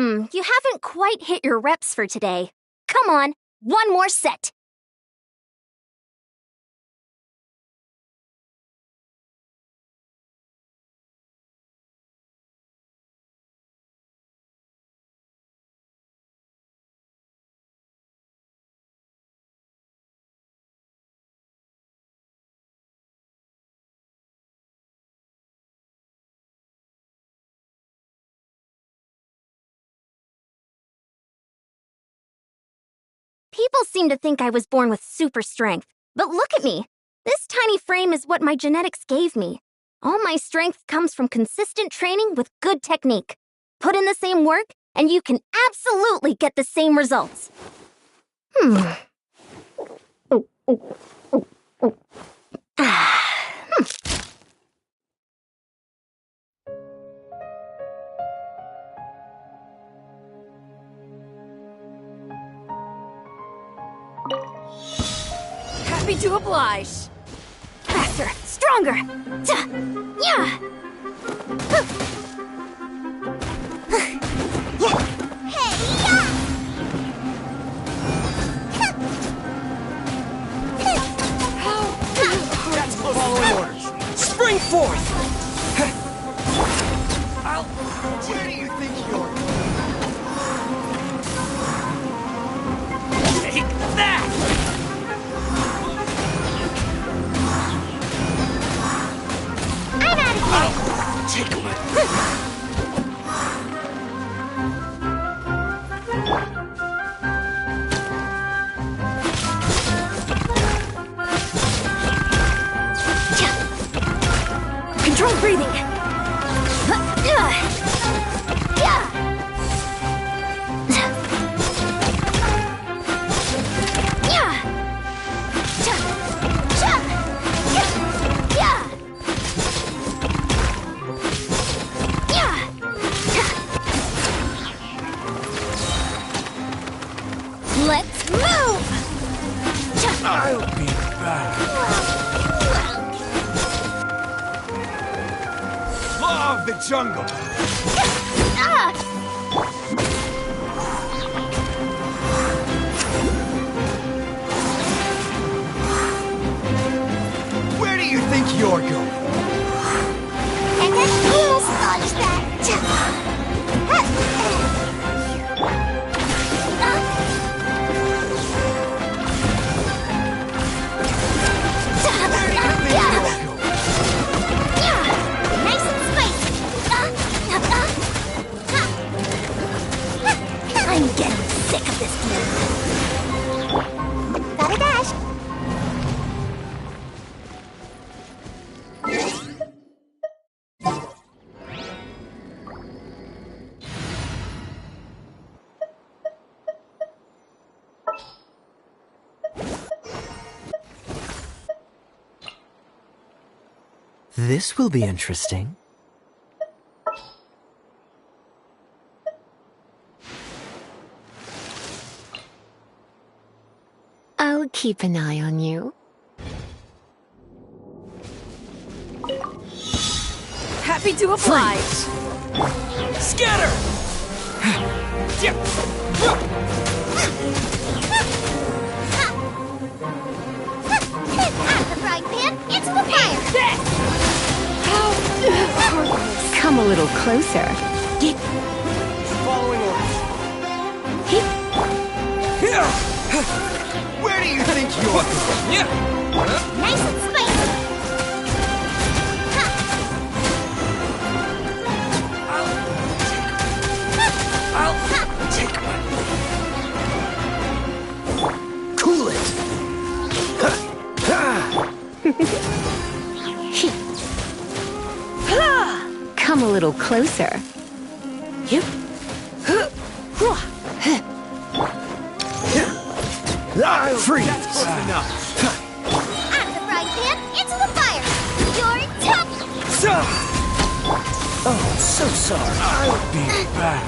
You haven't quite hit your reps for today. Come on, one more set. People seem to think I was born with super strength, but look at me. This tiny frame is what my genetics gave me. All my strength comes from consistent training with good technique. Put in the same work, and you can absolutely get the same results. Happy to oblige. Faster, stronger. Yeah. That's following orders. Spring forth! Where do you think you're going? Take that! I'm out of here. Take my... Control breathing. Let's move! I'll be back. Law of the jungle. Where do you think you're going? And then almost dodge that. Nice and spicy. I'm getting sick of this game. Got a dash. This will be interesting. I'll keep an eye on you. Happy to oblige. Scatter! Out of the frying pan, into the fire! Come a little closer. Following orders. Where do you think you're going? Nice and spicy! I'll take my... Cool it! Come a little closer. Freeze! Out of the frying pan, into the fire! You're tough! Oh, so sorry. I'll be back.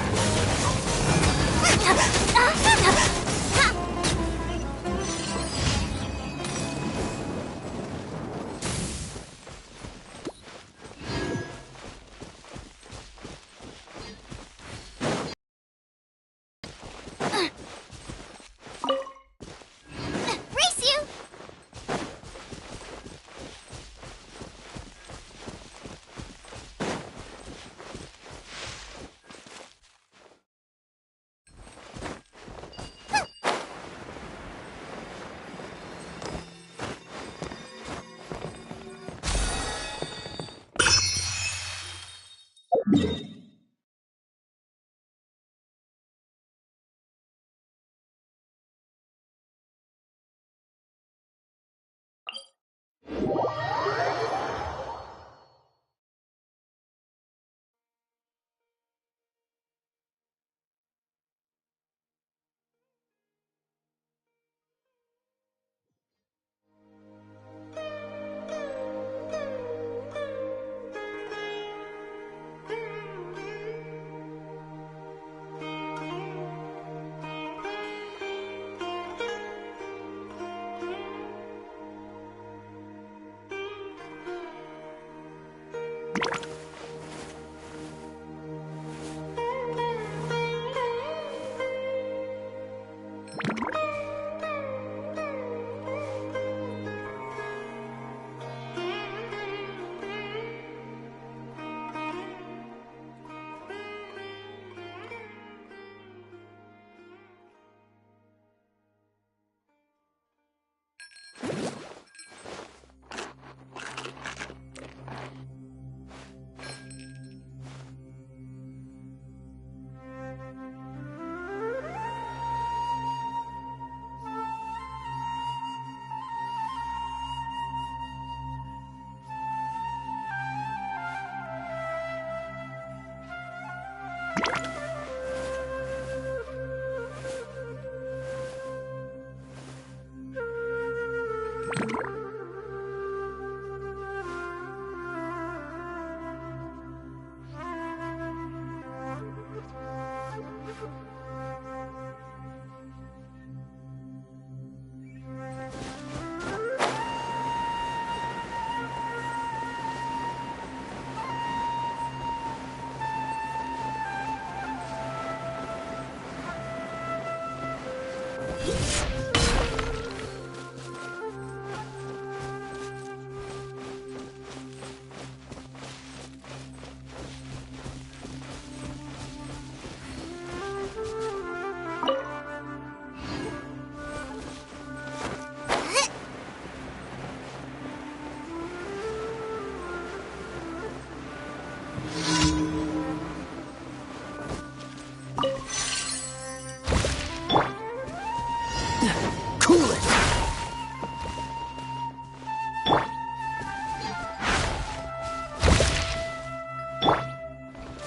Cool it!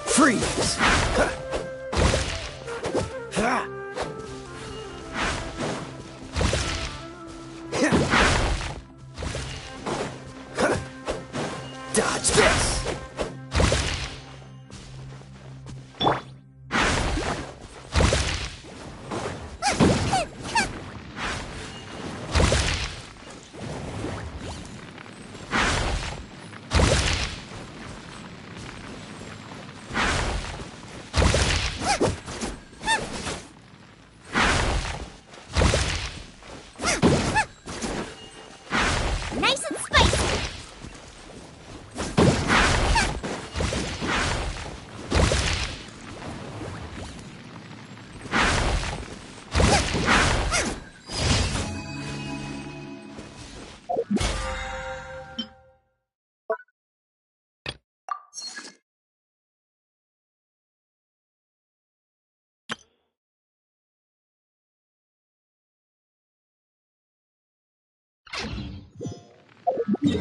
Freeze! Ha! Ha! Ha! Dodge this! Nice and spicy!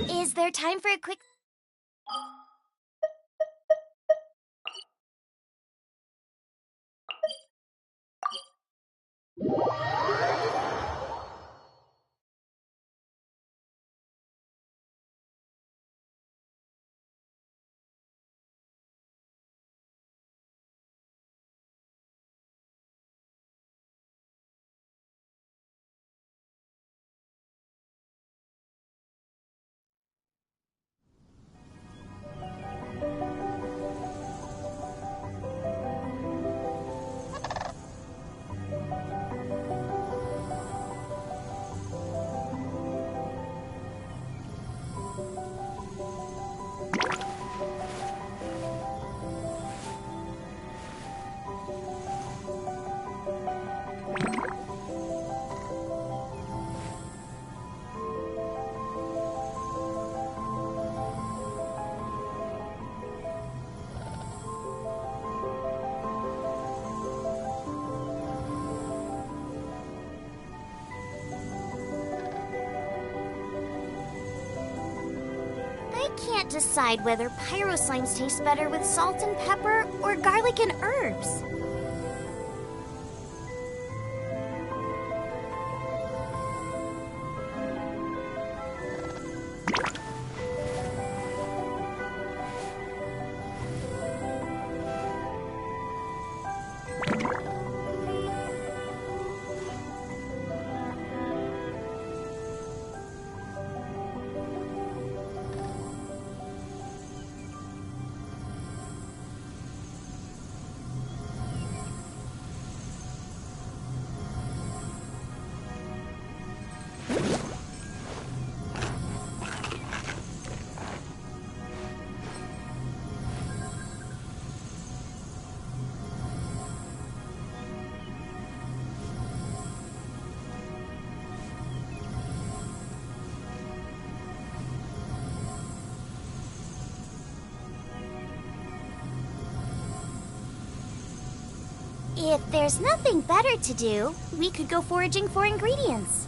Is there time for a quick... I can't decide whether pyro slimes taste better with salt and pepper or garlic and herbs. If there's nothing better to do, we could go foraging for ingredients.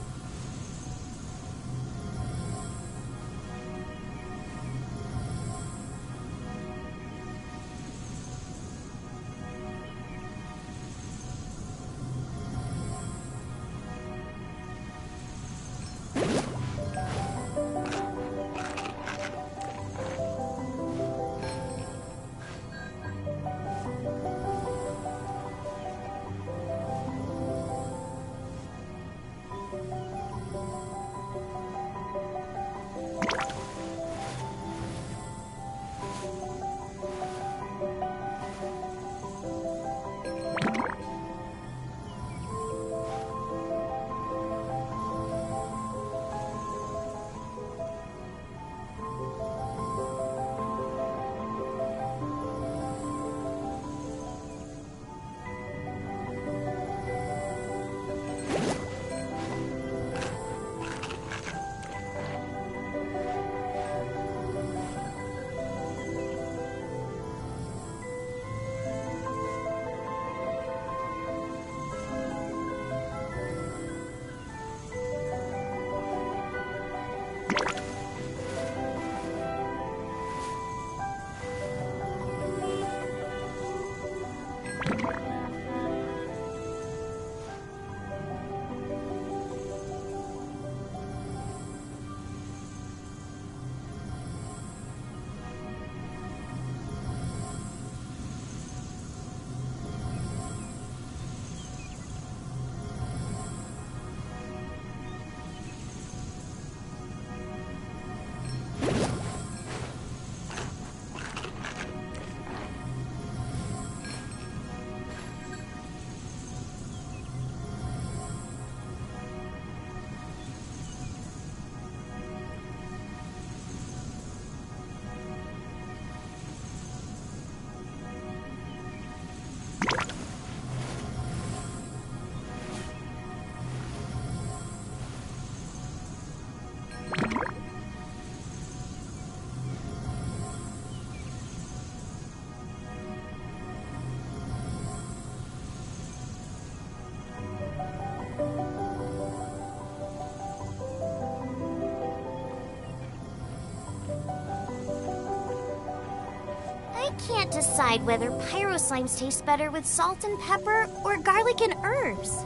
can't decide whether pyro slimes taste better with salt and pepper or garlic and herbs.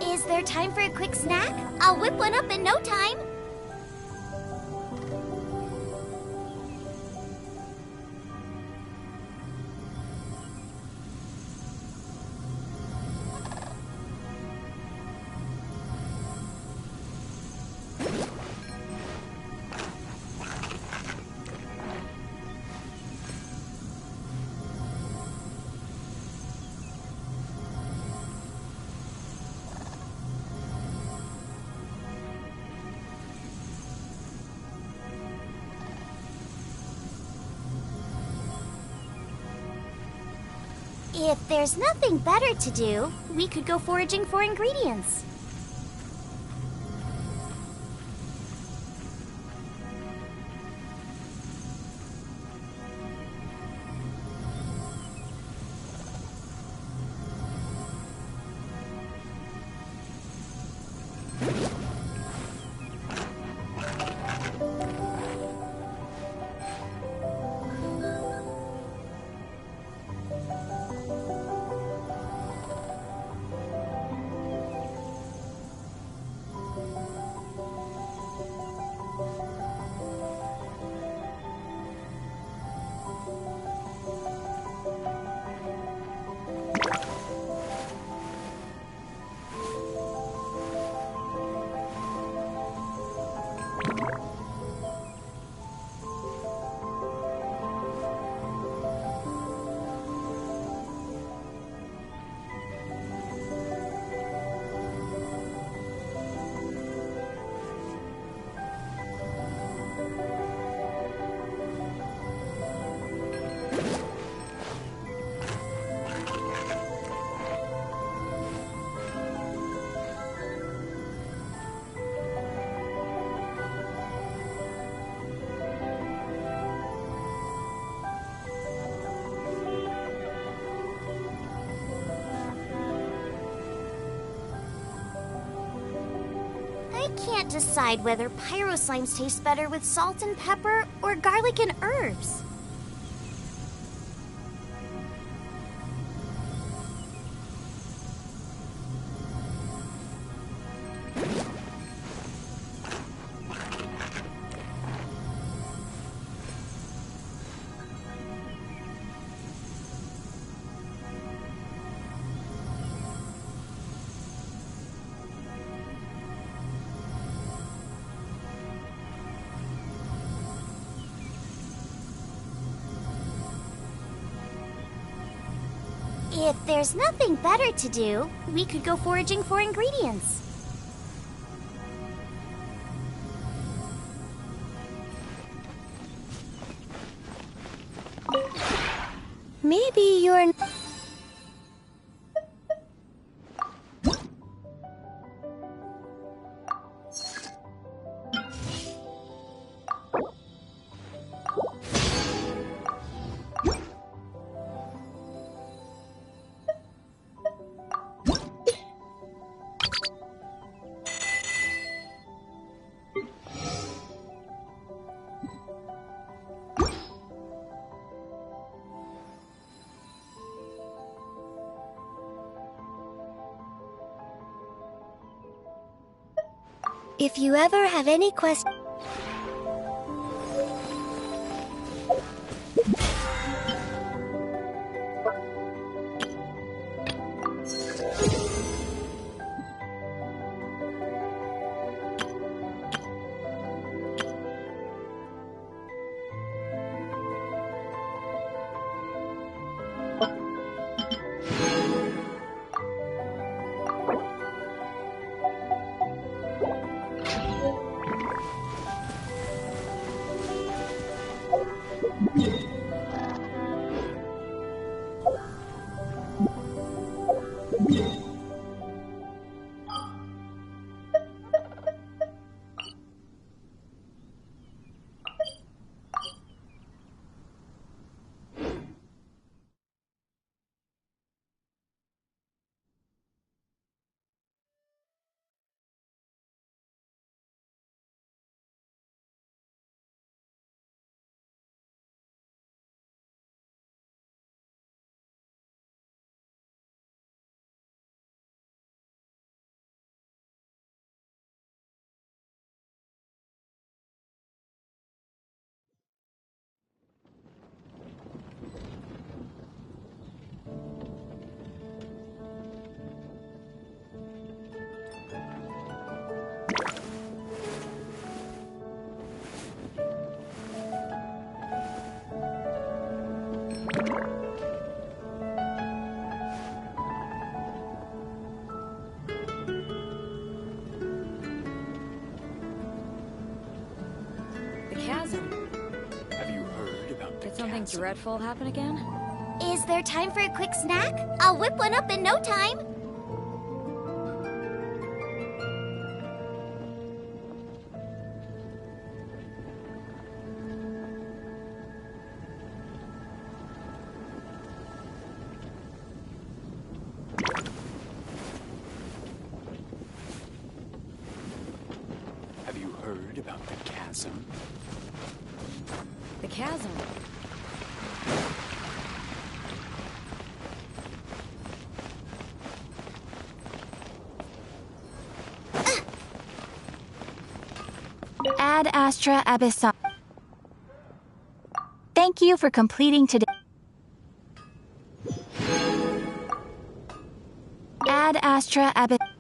Is there time for a quick snack? I'll whip one up in no time. If there's nothing better to do, we could go foraging for ingredients. I can't decide whether pyro slimes taste better with salt and pepper or garlic and herbs. If there's nothing better to do, we could go foraging for ingredients. Maybe you're... If you ever have any questions... The chasm. Have you heard about the Did something chasm? dreadful happen again? Is there time for a quick snack? I'll whip one up in no time. Have you heard about the chasm? The chasm. Ad Astra Abyssal. Thank you for completing today. Ad Astra Abyssal.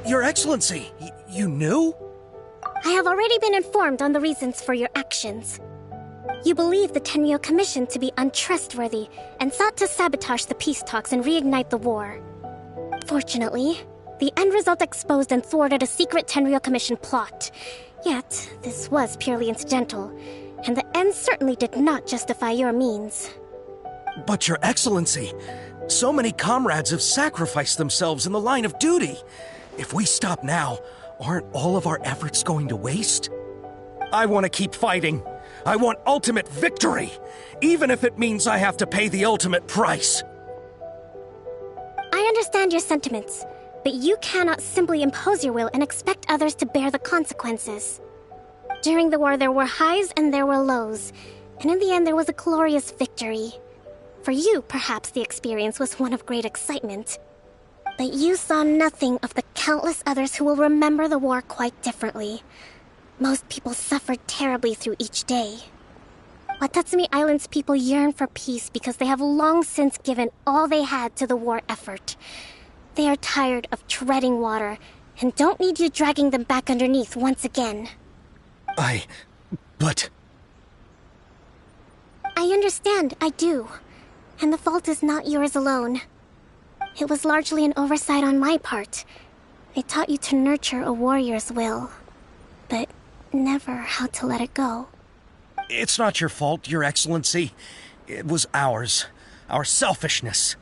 Your Excellency, you knew? I have already been informed on the reasons for your actions. You believe the Tenryou Commission to be untrustworthy and sought to sabotage the peace talks and reignite the war. Fortunately, the end result exposed and thwarted a secret Tenryou Commission plot. Yet, this was purely incidental, and the end certainly did not justify your means. But Your Excellency, so many comrades have sacrificed themselves in the line of duty. If we stop now, aren't all of our efforts going to waste? I want to keep fighting. I want ultimate victory, even if it means I have to pay the ultimate price. I understand your sentiments, but you cannot simply impose your will and expect others to bear the consequences. During the war, there were highs and there were lows, and in the end, there was a glorious victory. For you, perhaps the experience was one of great excitement. But you saw nothing of the countless others who will remember the war quite differently. Most people suffered terribly through each day. Watatsumi Island's people yearn for peace because they have long since given all they had to the war effort. They are tired of treading water and don't need you dragging them back underneath once again. But... I understand, I do. And the fault is not yours alone. It was largely an oversight on my part. I taught you to nurture a warrior's will, but never how to let it go. It's not your fault, Your Excellency. It was ours. Our selfishness.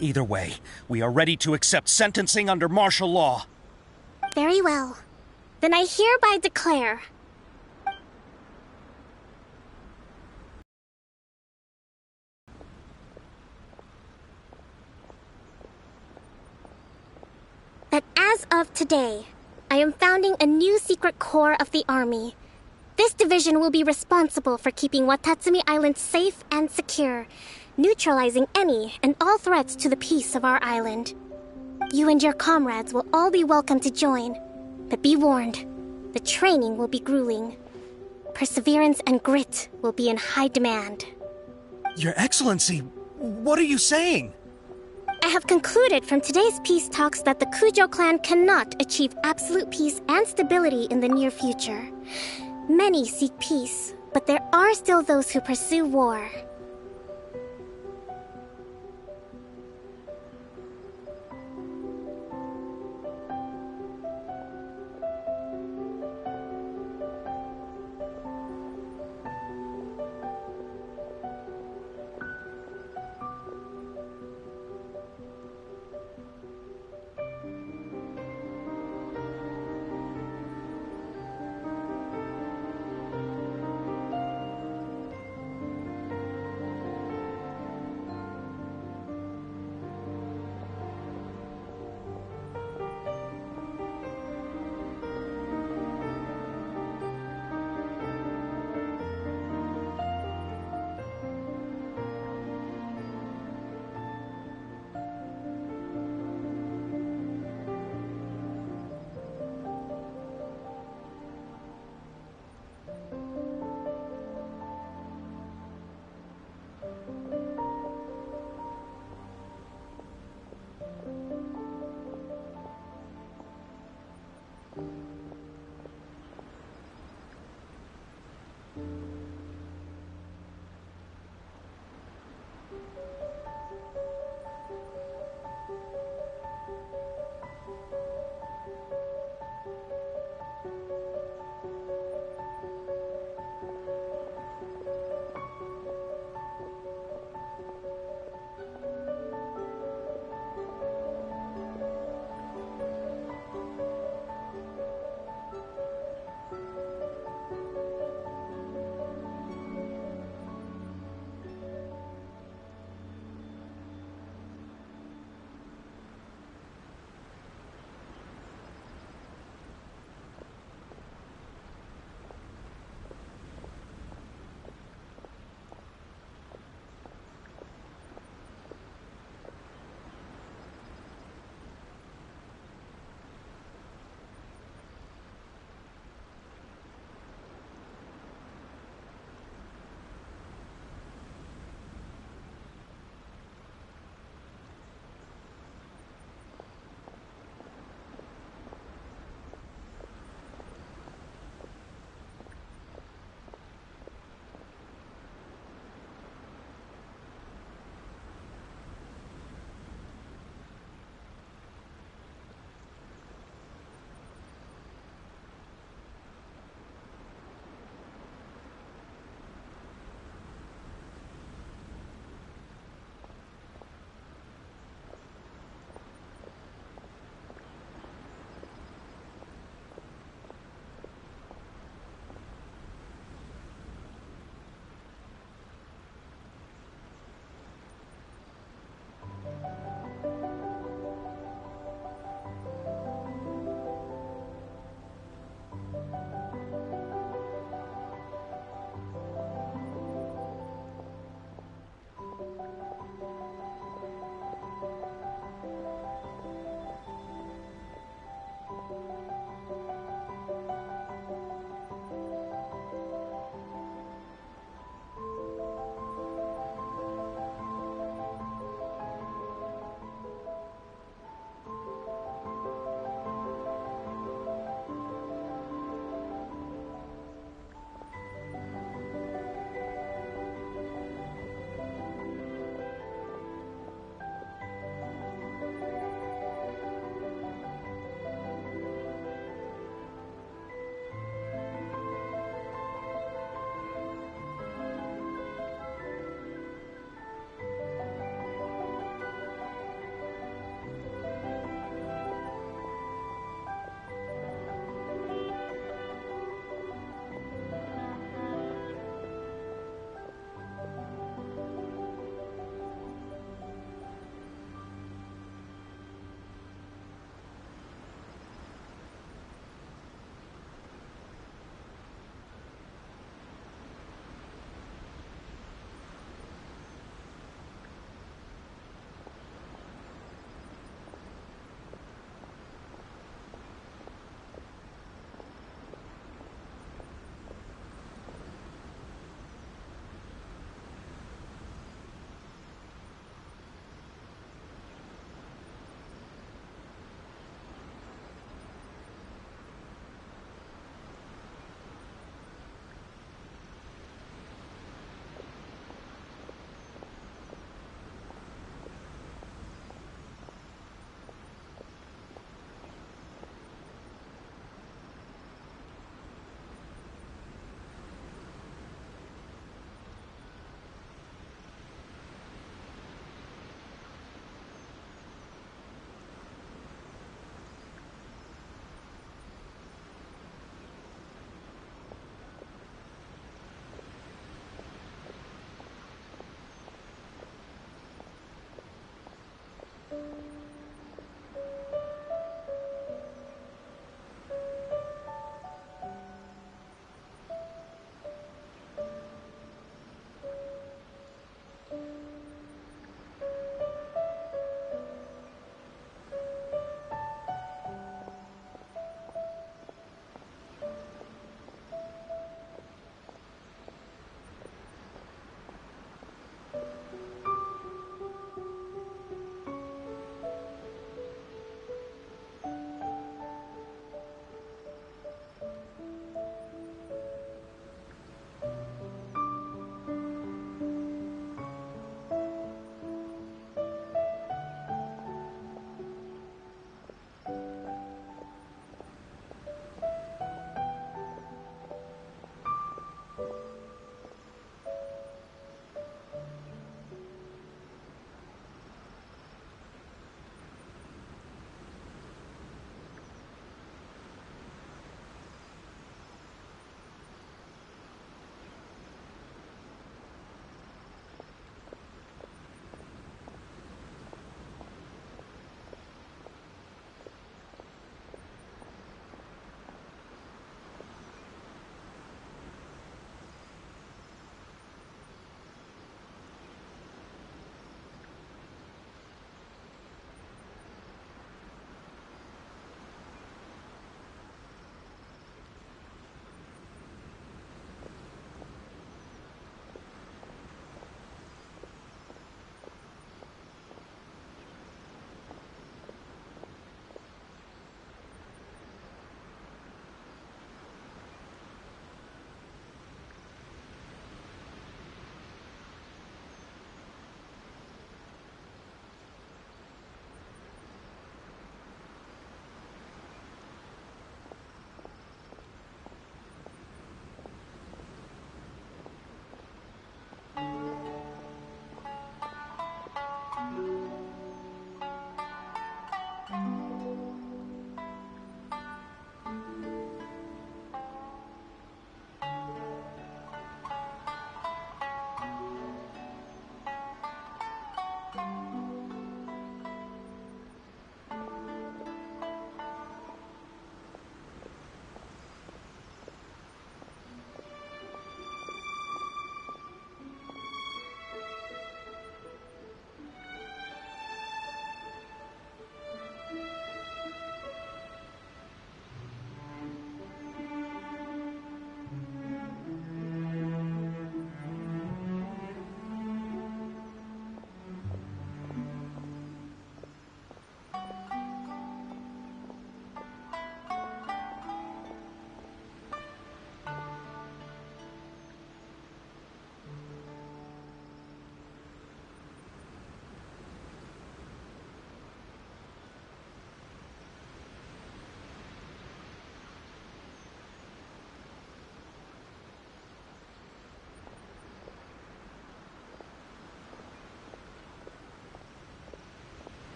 Either way, we are ready to accept sentencing under martial law. Very well. Then I hereby declare... that as of today, I am founding a new secret corps of the army. This division will be responsible for keeping Watatsumi Island safe and secure, neutralizing any and all threats to the peace of our island. You and your comrades will all be welcome to join, but be warned, the training will be grueling. Perseverance and grit will be in high demand. Your Excellency, what are you saying? I have concluded from today's peace talks that the Kujo clan cannot achieve absolute peace and stability in the near future. Many seek peace, but there are still those who pursue war.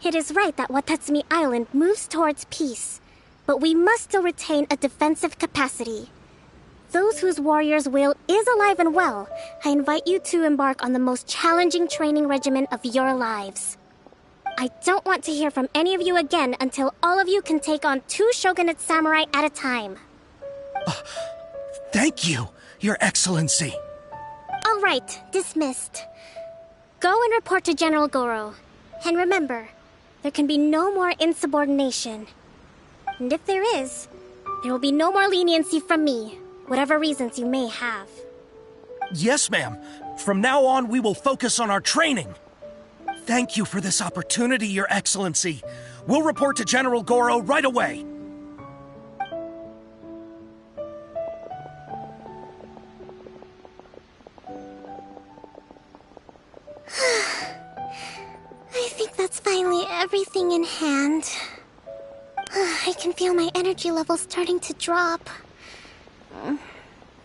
It is right that Watatsumi Island moves towards peace, but we must still retain a defensive capacity. Those whose warrior's will is alive and well, I invite you to embark on the most challenging training regimen of your lives. I don't want to hear from any of you again until all of you can take on 2 shogunate samurai at a time. Thank you, Your Excellency. All right, dismissed. Go and report to General Goro. And remember, there can be no more insubordination. And if there is, there will be no more leniency from me, whatever reasons you may have. Yes, ma'am. From now on, we will focus on our training. Thank you for this opportunity, Your Excellency. We'll report to General Goro right away. I think that's finally everything in hand. I can feel my energy levels starting to drop.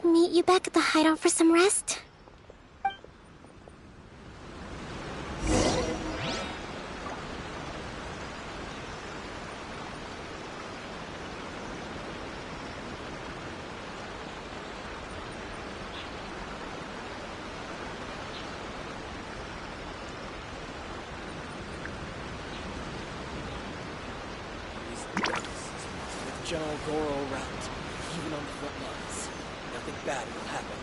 Meet you back at the hideout for some rest? General Goro around, even on the front lines. Nothing bad will happen.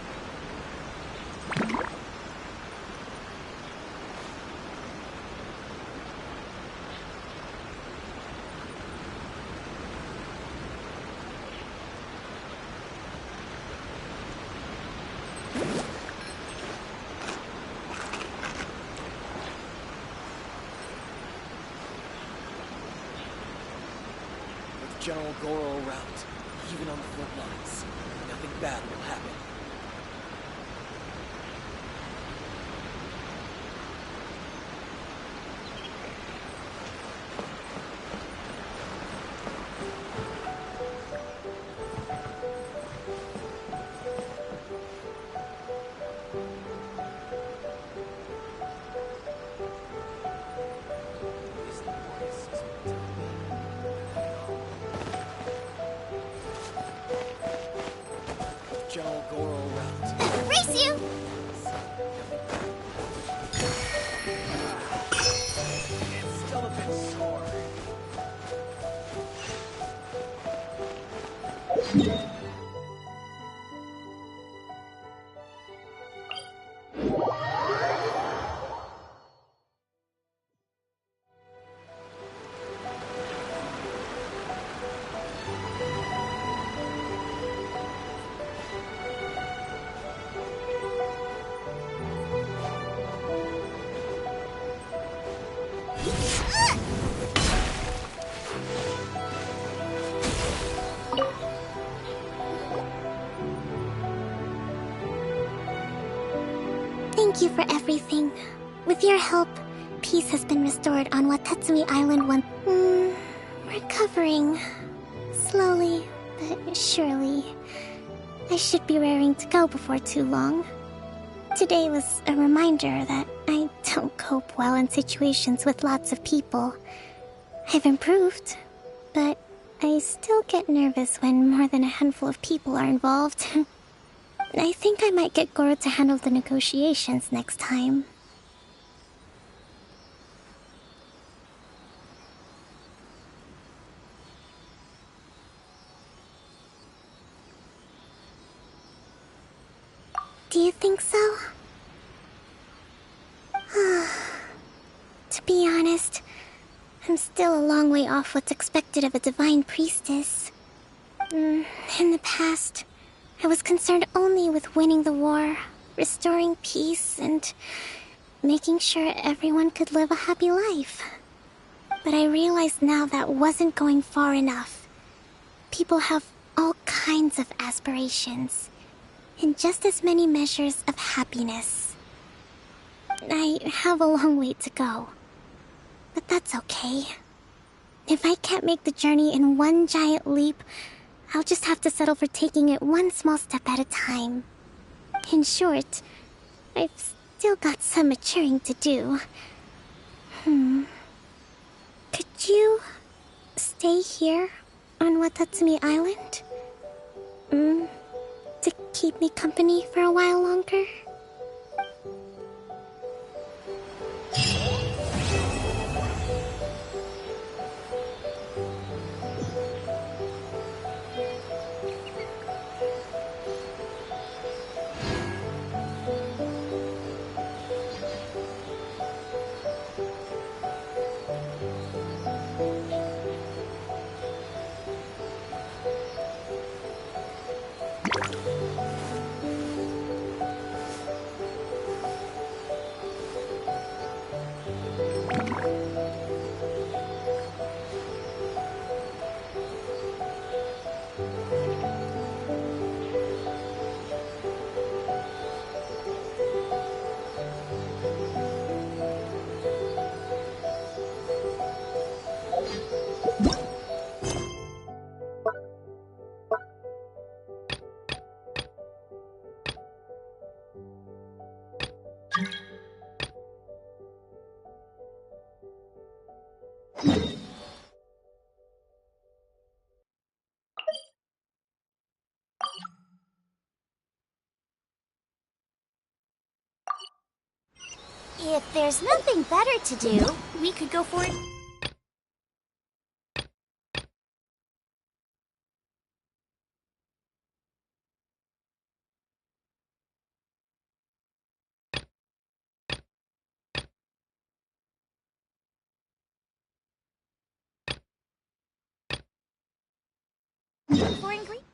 General Goro around, even on the front lines. Nothing bad will happen. General Goro around. Race you! It's still a bit sore. Thank you for everything. With your help, peace has been restored on Watatsumi Island once. Recovering. Slowly, but surely. I should be raring to go before too long. Today was a reminder that I don't cope well in situations with lots of people. I've improved, but I still get nervous when more than a handful of people are involved. I think I might get Goro to handle the negotiations next time. Do you think so? To be honest, I'm still a long way off what's expected of a divine priestess. In the past, I was concerned only with winning the war, restoring peace, and making sure everyone could live a happy life. But I realized now that wasn't going far enough. People have all kinds of aspirations, and just as many measures of happiness. I have a long way to go, but that's okay. If I can't make the journey in one giant leap, I'll just have to settle for taking it one small step at a time. In short, I've still got some maturing to do. Could you stay here on Watatsumi Island? To keep me company for a while longer? If there's nothing better to do, we could go for it. For ingredients.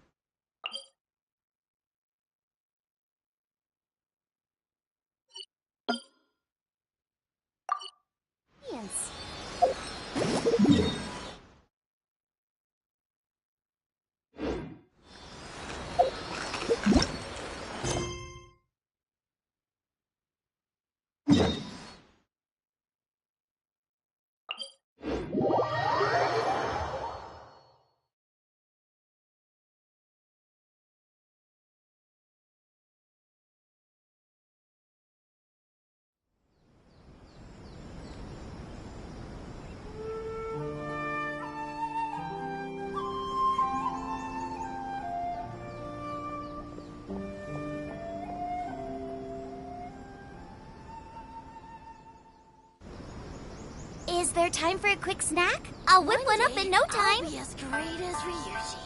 Is there time for a quick snack? I'll whip one up in no time. I'll be as great as Ryuji.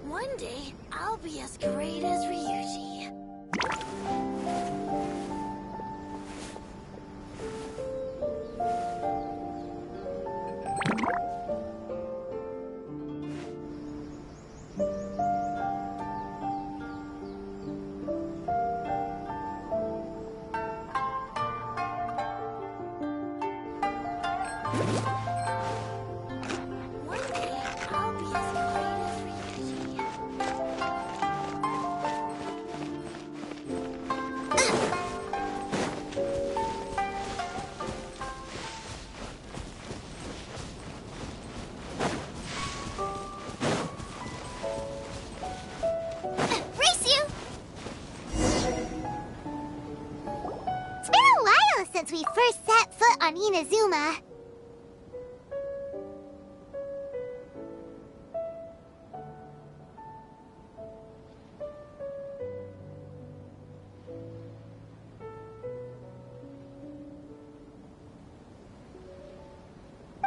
One day, I'll be as great as Ryuji. One day, I'll be as great as Ryuji. Race you! It's been a while since we first set foot on Inazuma.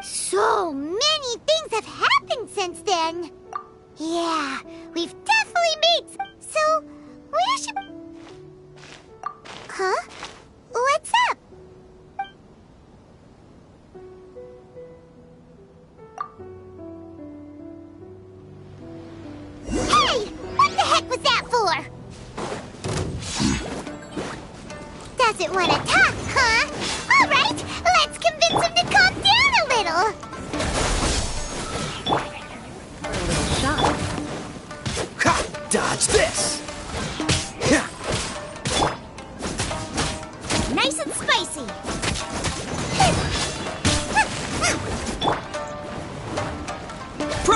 So many things have happened since then. Yeah, we've definitely made. So, where should? Huh? What's up? Hey! What the heck was that for? Doesn't want to talk, huh? All right, let's convince him to calm down a little.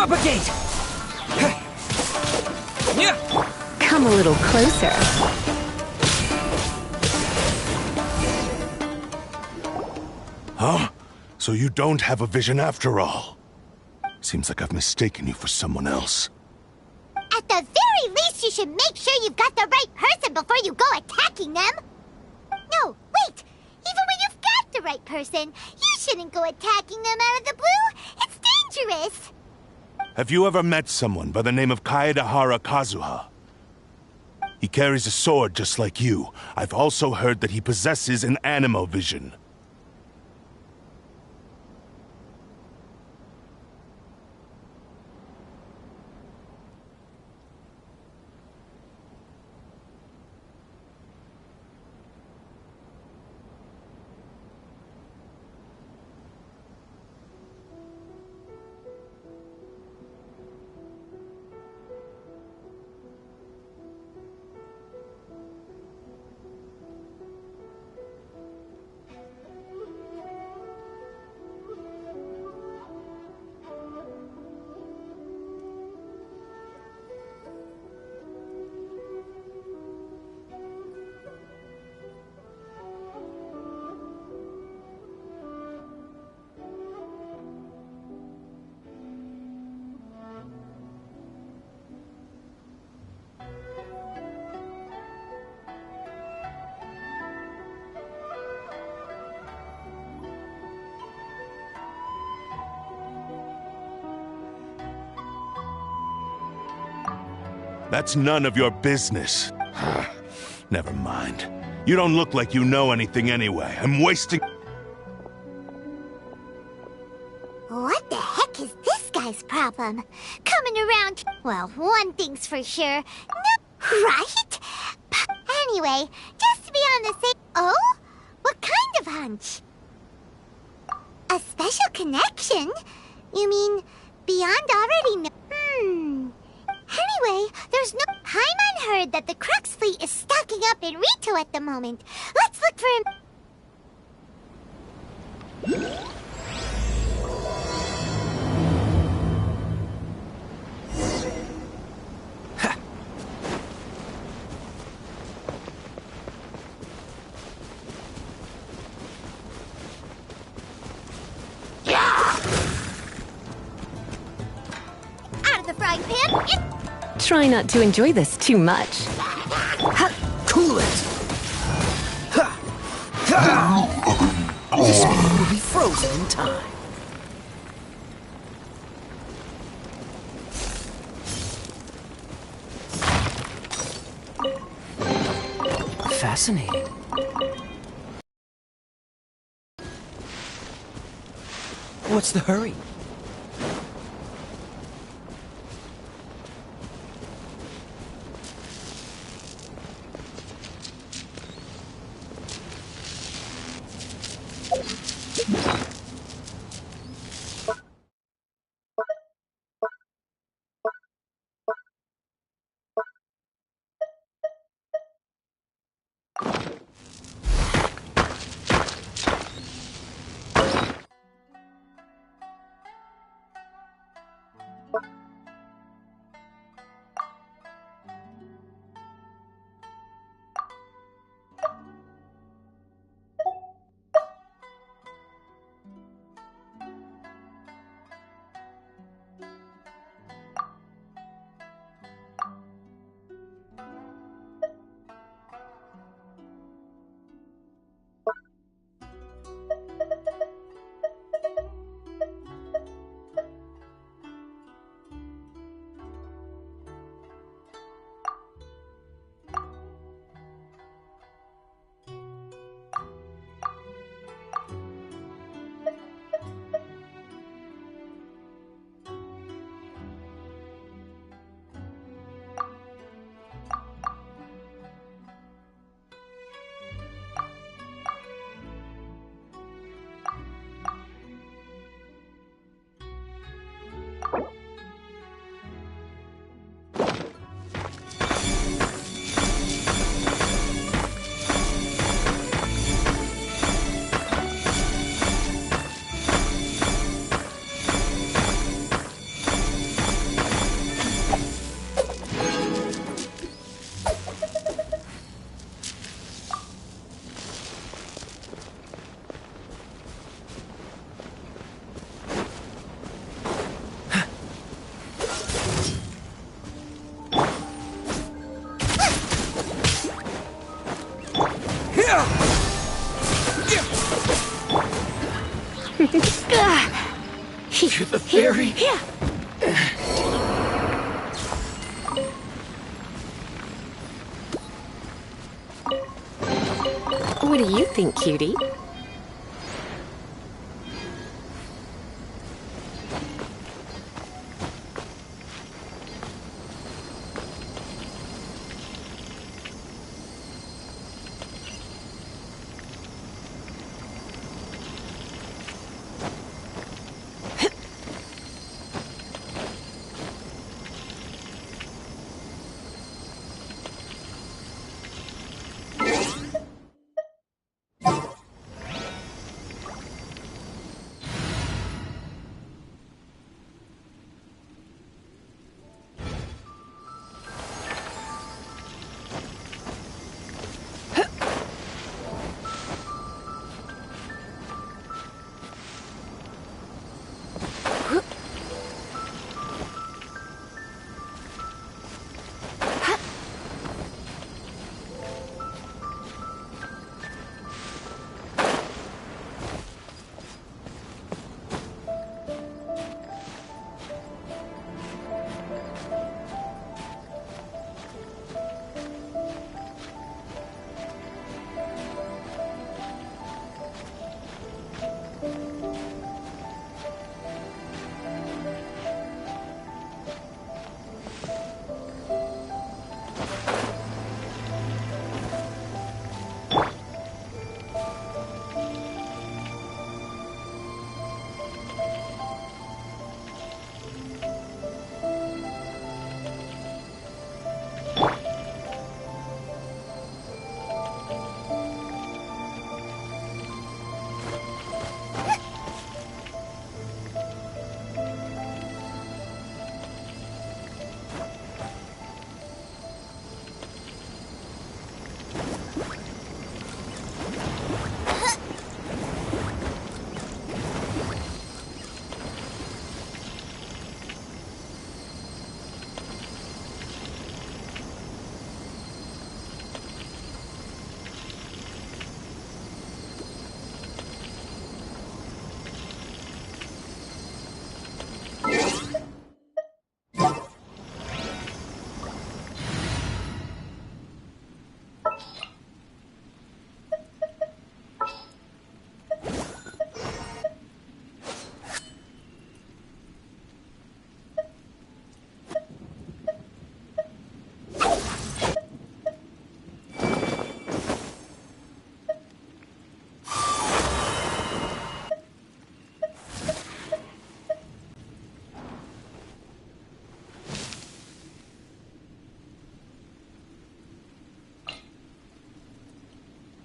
Propagate! Come a little closer. Huh? So you don't have a vision after all? Seems like I've mistaken you for someone else. At the very least, you should make sure you've got the right person before you go attacking them. No, wait! Even when you've got the right person, you shouldn't go attacking them out of the blue. It's dangerous. Have you ever met someone by the name of Kaedahara Kazuha? He carries a sword just like you. I've also heard that he possesses an animo vision. That's none of your business. Never mind. You don't look like you know anything anyway. I'm wasting... What the heck is this guy's problem? Coming around... Well, one thing's for sure. No, right? Anyway, just to be on the same... Oh? What kind of hunch? A special connection? You mean beyond already Anyway, there's no... Paimon heard that the Crux fleet is stocking up in Rito at the moment. Let's look for him... Out of the frying pan... Try not to enjoy this too much. Cool it! This meat will be frozen in time. Fascinating. What's the hurry? You're the fairy? What do you think, cutie?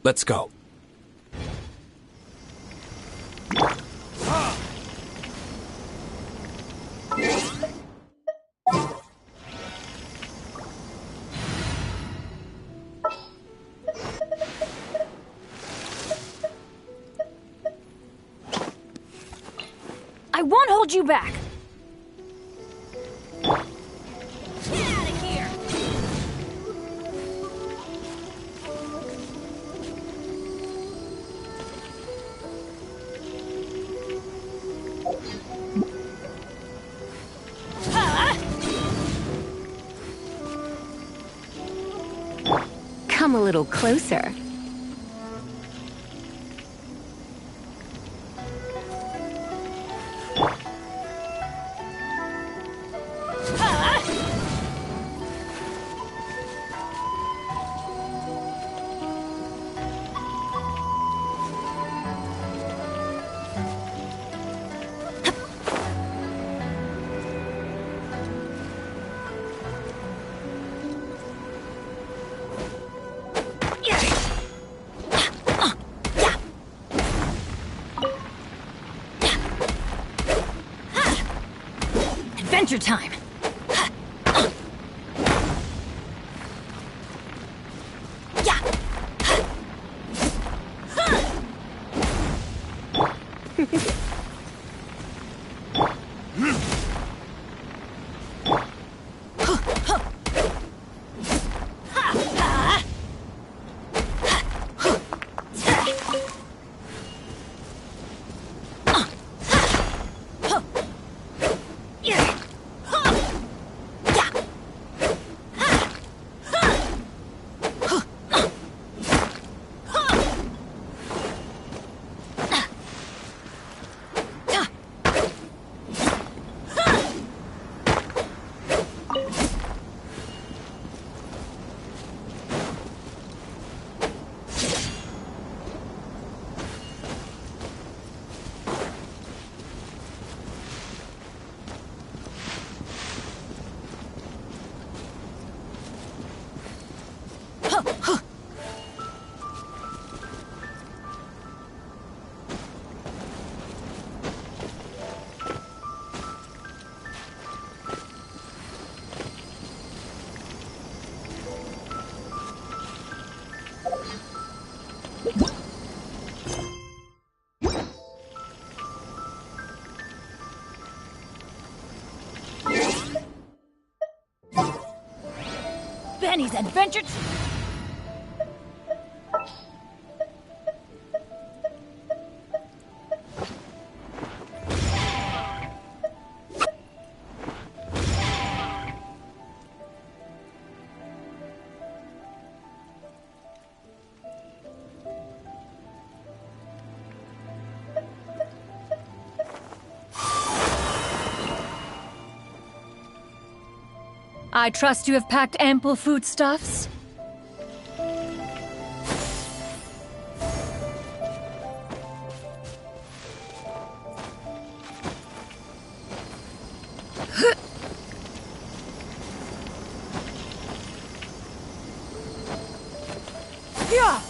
Let's go. I won't hold you back! Get out of here! Come a little closer. Adventure time! Penny's adventures. I trust you have packed ample foodstuffs? Yeah.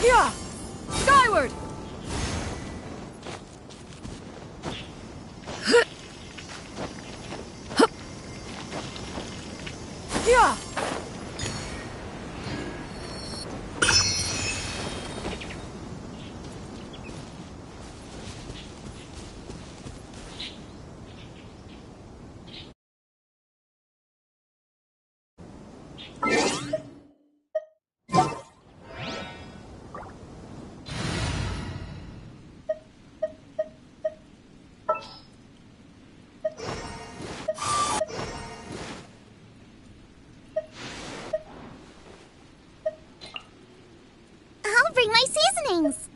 Yeah! Skyward! Yeah! I'll bring my seasonings.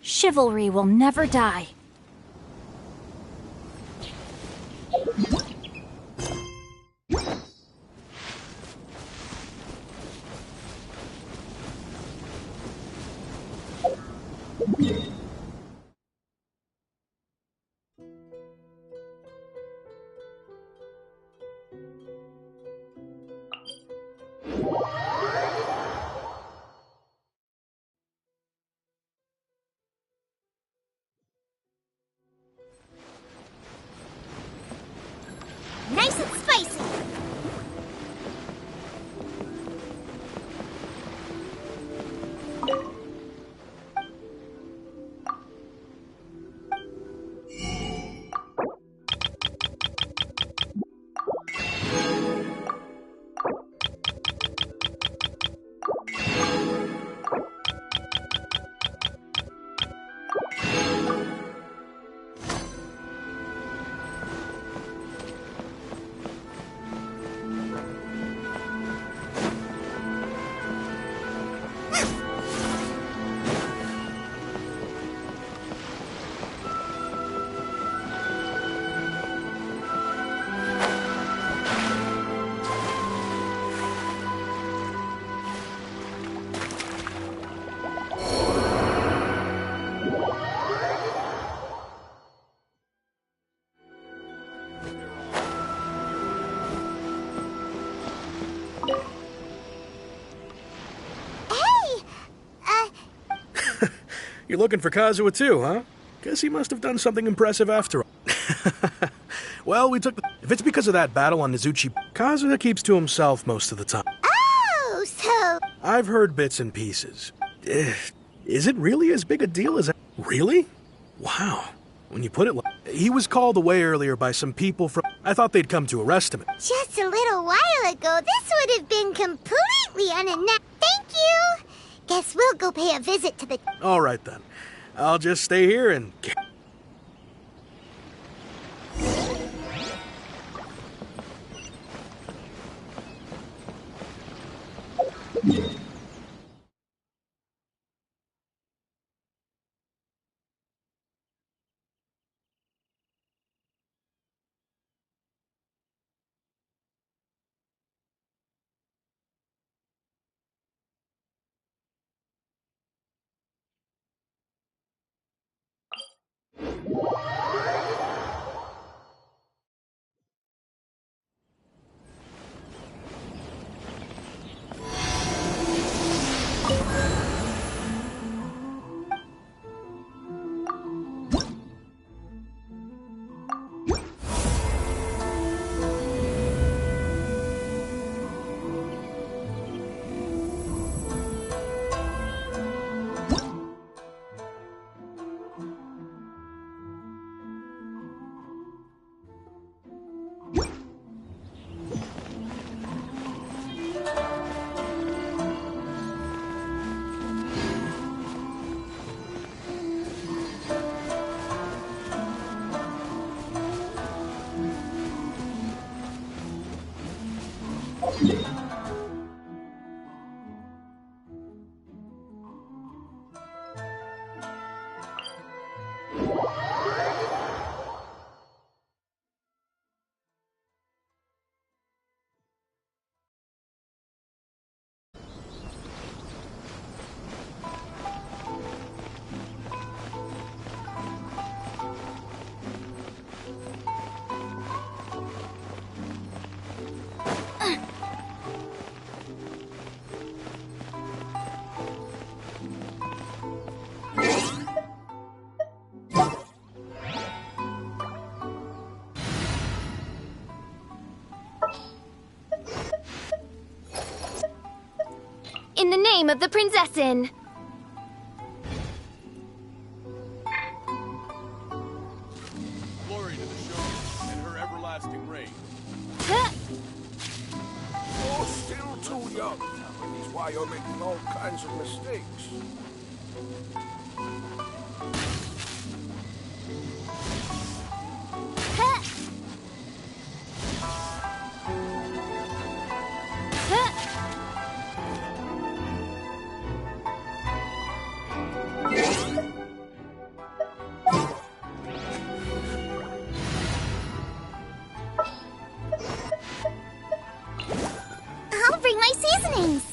Chivalry will never die. Nice and spicy. You're looking for Kazuha too, huh? Guess he must have done something impressive after all. Well, we took the... If it's because of that battle on Nizuchi, Kazuha keeps to himself most of the time. Oh, so... I've heard bits and pieces. Is it really as big a deal as... Really? Wow. When you put it like... He was called away earlier by some people from... I thought they'd come to arrest him. Just a little while ago, this would have been completely unnecessary. Thank you! Guess we'll go pay a visit to the... All right, then. I'll just stay here and... In the name of the Prinzessin! Glory to the show and her everlasting reign. You're still too young. That's why you're making all kinds of mistakes. I'll bring my seasonings!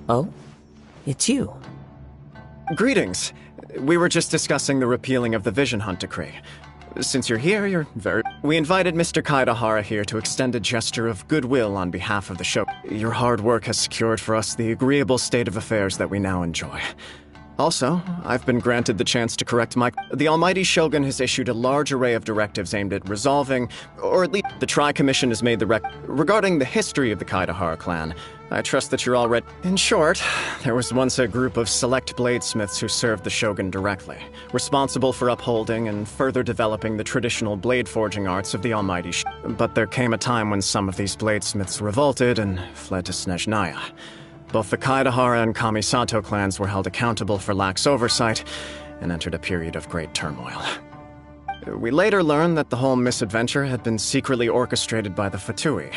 Oh? It's you. Greetings. We were just discussing the repealing of the Vision Hunt decree. Since you're here, you're very... We invited Mr. Kaedahara here to extend a gesture of goodwill on behalf of the show. Your hard work has secured for us the agreeable state of affairs that we now enjoy. Also, I've been granted the chance to correct my... The Almighty Shogun has issued a large array of directives aimed at resolving, or at least the Tri-Commission has made the regarding the history of the Kaedahara clan. I trust that you're all ready. In short, there was once a group of select bladesmiths who served the Shogun directly, responsible for upholding and further developing the traditional blade forging arts of the Almighty But there came a time when some of these bladesmiths revolted and fled to Snezhnaya. Both the Kaedahara and Kamisato clans were held accountable for lax oversight and entered a period of great turmoil. We later learned that the whole misadventure had been secretly orchestrated by the Fatui.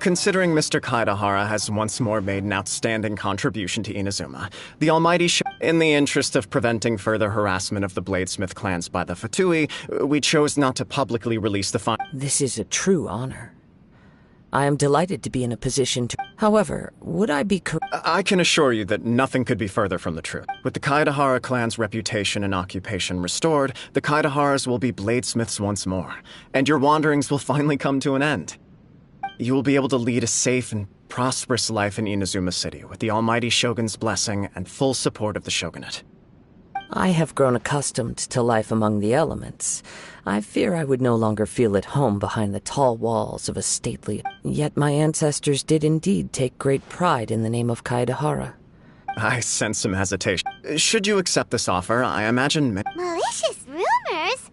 Considering Mr. Kaedahara has once more made an outstanding contribution to Inazuma, the Almighty in the interest of preventing further harassment of the Bladesmith clans by the Fatui, we chose not to publicly release the This is a true honor. I am delighted to be in a position to... However, would I be I can assure you that nothing could be further from the truth. With the Kaedahara clan's reputation and occupation restored, the Kaedaharas will be bladesmiths once more, and your wanderings will finally come to an end. You will be able to lead a safe and prosperous life in Inazuma City with the Almighty Shogun's blessing and full support of the Shogunate. I have grown accustomed to life among the elements. I fear I would no longer feel at home behind the tall walls of a stately... Yet my ancestors did indeed take great pride in the name of Kaedahara. I sense some hesitation. Should you accept this offer, I imagine... Malicious rumors?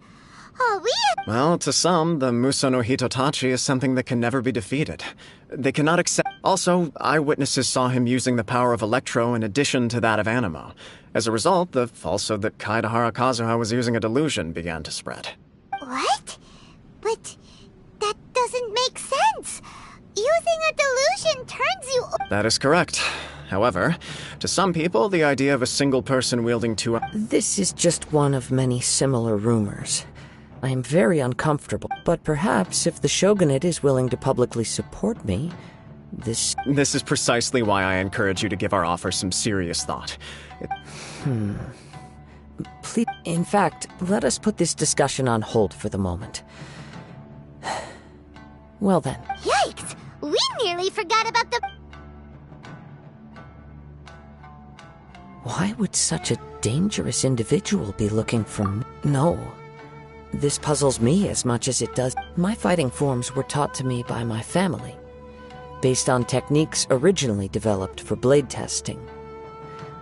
Oh, Well, to some, the Muso no Hitotachi is something that can never be defeated. They cannot accept... Also, eyewitnesses saw him using the power of Electro in addition to that of Animo. As a result, the falsehood that Kaedahara Kazuha was using a delusion began to spread. What? But that doesn't make sense. Using a delusion turns you... That is correct. However, to some people, the idea of a single person wielding two... This is just one of many similar rumors. I am very uncomfortable, but perhaps if the Shogunate is willing to publicly support me, This is precisely why I encourage you to give our offer some serious thought. Please, in fact, let us put this discussion on hold for the moment. Well then. Yikes! We nearly forgot about the... Why would such a dangerous individual be looking for me? No. This puzzles me as much as it does. My fighting forms were taught to me by my family, based on techniques originally developed for blade testing.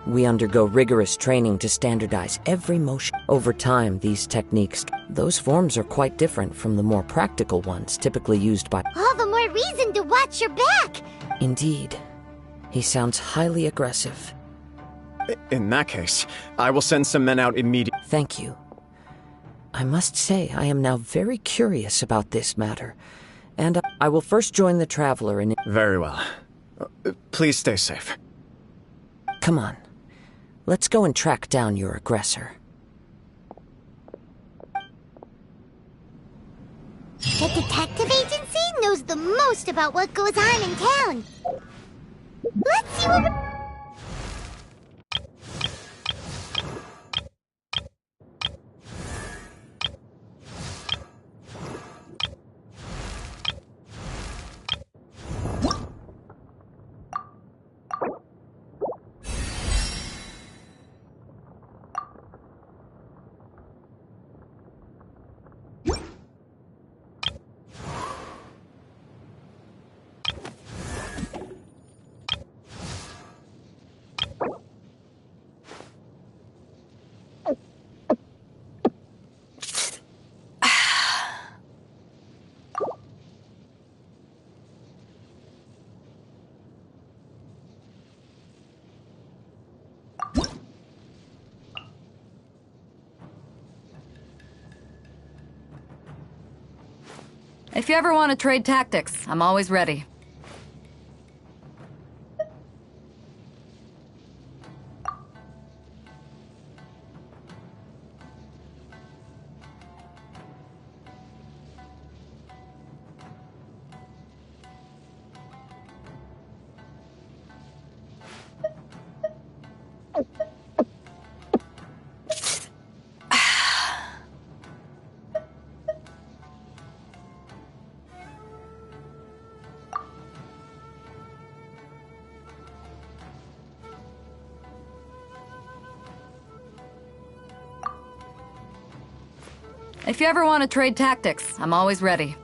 We undergo rigorous training to standardize every motion. Over time, these techniques, those forms are quite different from the more practical ones typically used by... All the more reason to watch your back! Indeed. He sounds highly aggressive. In that case, I will send some men out immediately. Thank you. I must say I am now very curious about this matter, and I will first join the Traveler in... Very well. Please stay safe. Come on. Let's go and track down your aggressor. The detective agency knows the most about what goes on in town. Let's see what... If you ever want to trade tactics, I'm always ready. If you ever want to trade tactics, I'm always ready.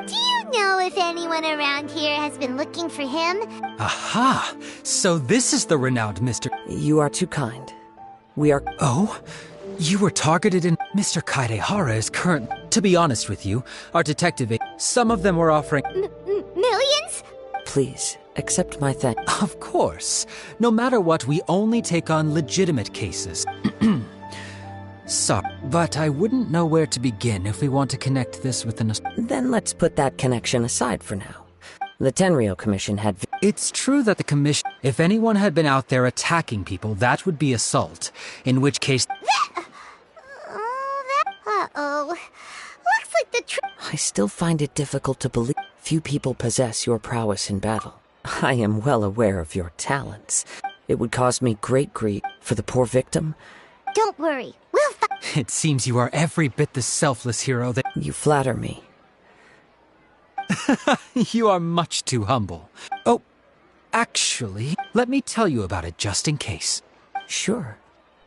Do you know if anyone around here has been looking for him? Aha! So this is the renowned Mr. You are too kind. We are... Oh? You were targeted in... Mr. Kaidehara is current... To be honest with you, our detective... Some of them were offering... Millions? Please, accept my thanks. Of course. No matter what, we only take on legitimate cases. Sorry, but I wouldn't know where to begin if we want to connect this with an... Then let's put that connection aside for now. The Tenryou Commission had... It's true that the Commission... If anyone had been out there attacking people, that would be assault. In which case... Uh-oh. Looks like the I still find it difficult to believe few people possess your prowess in battle. I am well aware of your talents. It would cause me great grief for the poor victim. Don't worry. It seems you are every bit the selfless hero that... You flatter me. You are much too humble. Oh, actually, let me tell you about it just in case. Sure.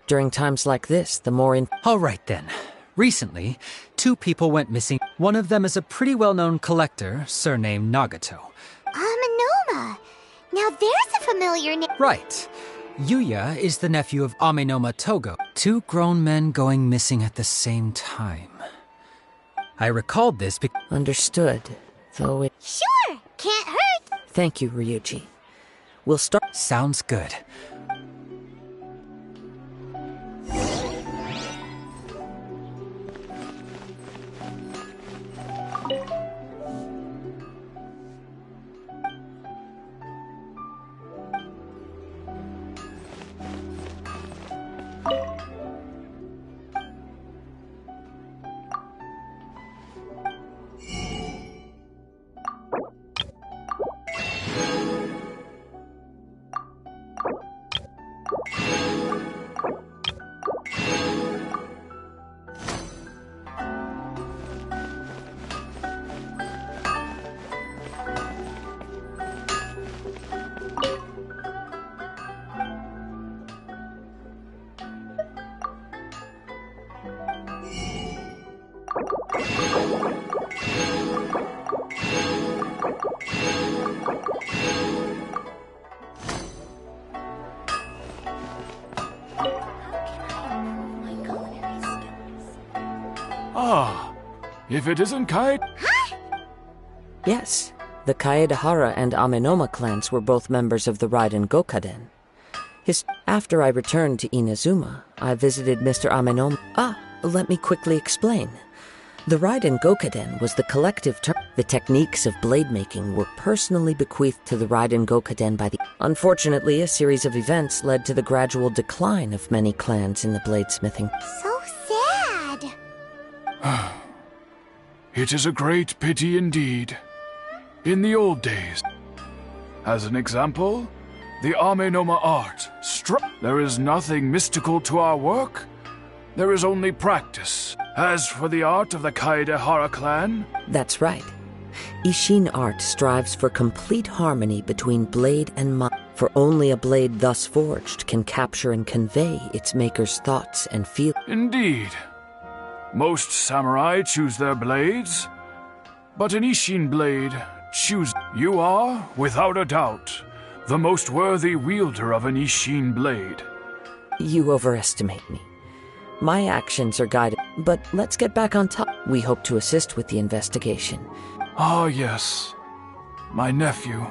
During times like this, the more in... All right then. Recently, 2 people went missing. One of them is a pretty well-known collector, surnamed Nagato. Amenoma. Now there's a familiar name. Right. Yuya is the nephew of Amenoma Togo. 2 grown men going missing at the same time. I recalled this because... Understood, though it... Sure! Can't hurt! Thank you, Ryuji. We'll start... Sounds good. Ah, if it isn't Kai... Huh? Yes, the Kaedehara and Amenoma clans were both members of the Raiden Gokaden. After I returned to Inazuma, I visited Mr. Amenoma. Let me quickly explain. The Raiden Gokaden was the collective term. The techniques of blade making were personally bequeathed to the Raiden Gokaden by the... Unfortunately, a series of events led to the gradual decline of many clans in the bladesmithing. So sad. It is a great pity indeed. In the old days, as an example, the Amenoma art. There is nothing mystical to our work. There is only practice. As for the art of the Kaedehara clan... That's right. Ishin art strives for complete harmony between blade and mind, for only a blade thus forged can capture and convey its maker's thoughts and feelings. Indeed. Most samurai choose their blades, but an Ishin blade choose... You are, without a doubt, the most worthy wielder of an Ishin blade. You overestimate me. My actions are guided, but let's get back on top. We hope to assist with the investigation. Ah, yes. My nephew.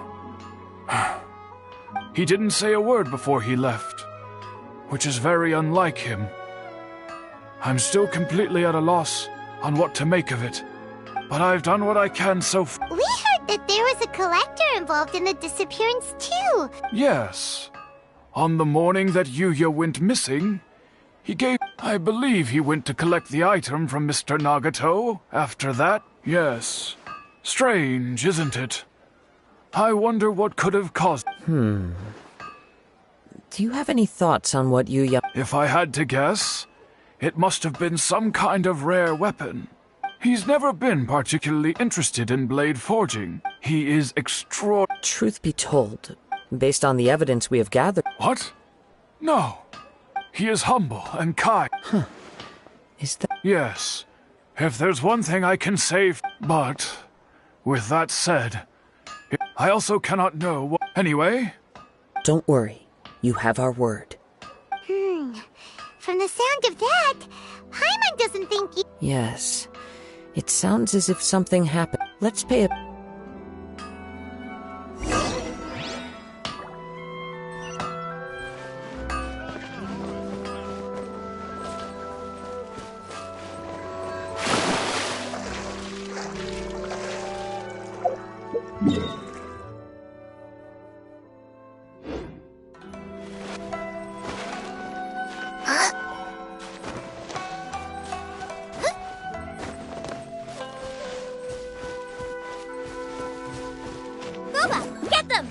He didn't say a word before he left, which is very unlike him. I'm still completely at a loss on what to make of it, but I've done what I can so far. We heard that there was a collector involved in the disappearance too. Yes. On the morning that Yuya went missing, I believe he went to collect the item from Mr. Nagato. After that, yes. Strange, isn't it? I wonder what could have caused... Do you have any thoughts on what Yuya... If I had to guess, it must have been some kind of rare weapon. He's never been particularly interested in blade forging. He is Truth be told, based on the evidence we have gathered... What? No. He is humble and kind. Is that... Yes. If there's one thing I can say... But, with that said, I also cannot know what... Anyway... Don't worry. You have our word. From the sound of that, Paimon doesn't think you... Yes. It sounds as if something happened. Let's pay a... Get them!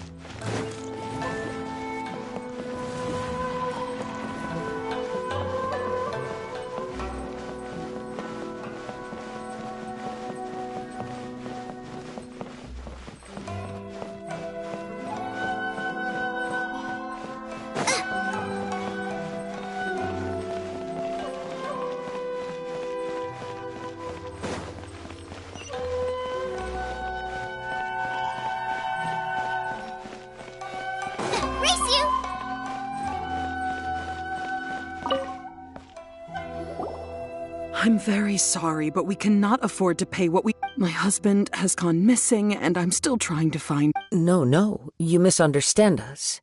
I'm very sorry, but we cannot afford to pay what we... My husband has gone missing, and I'm still trying to find... No, you misunderstand us.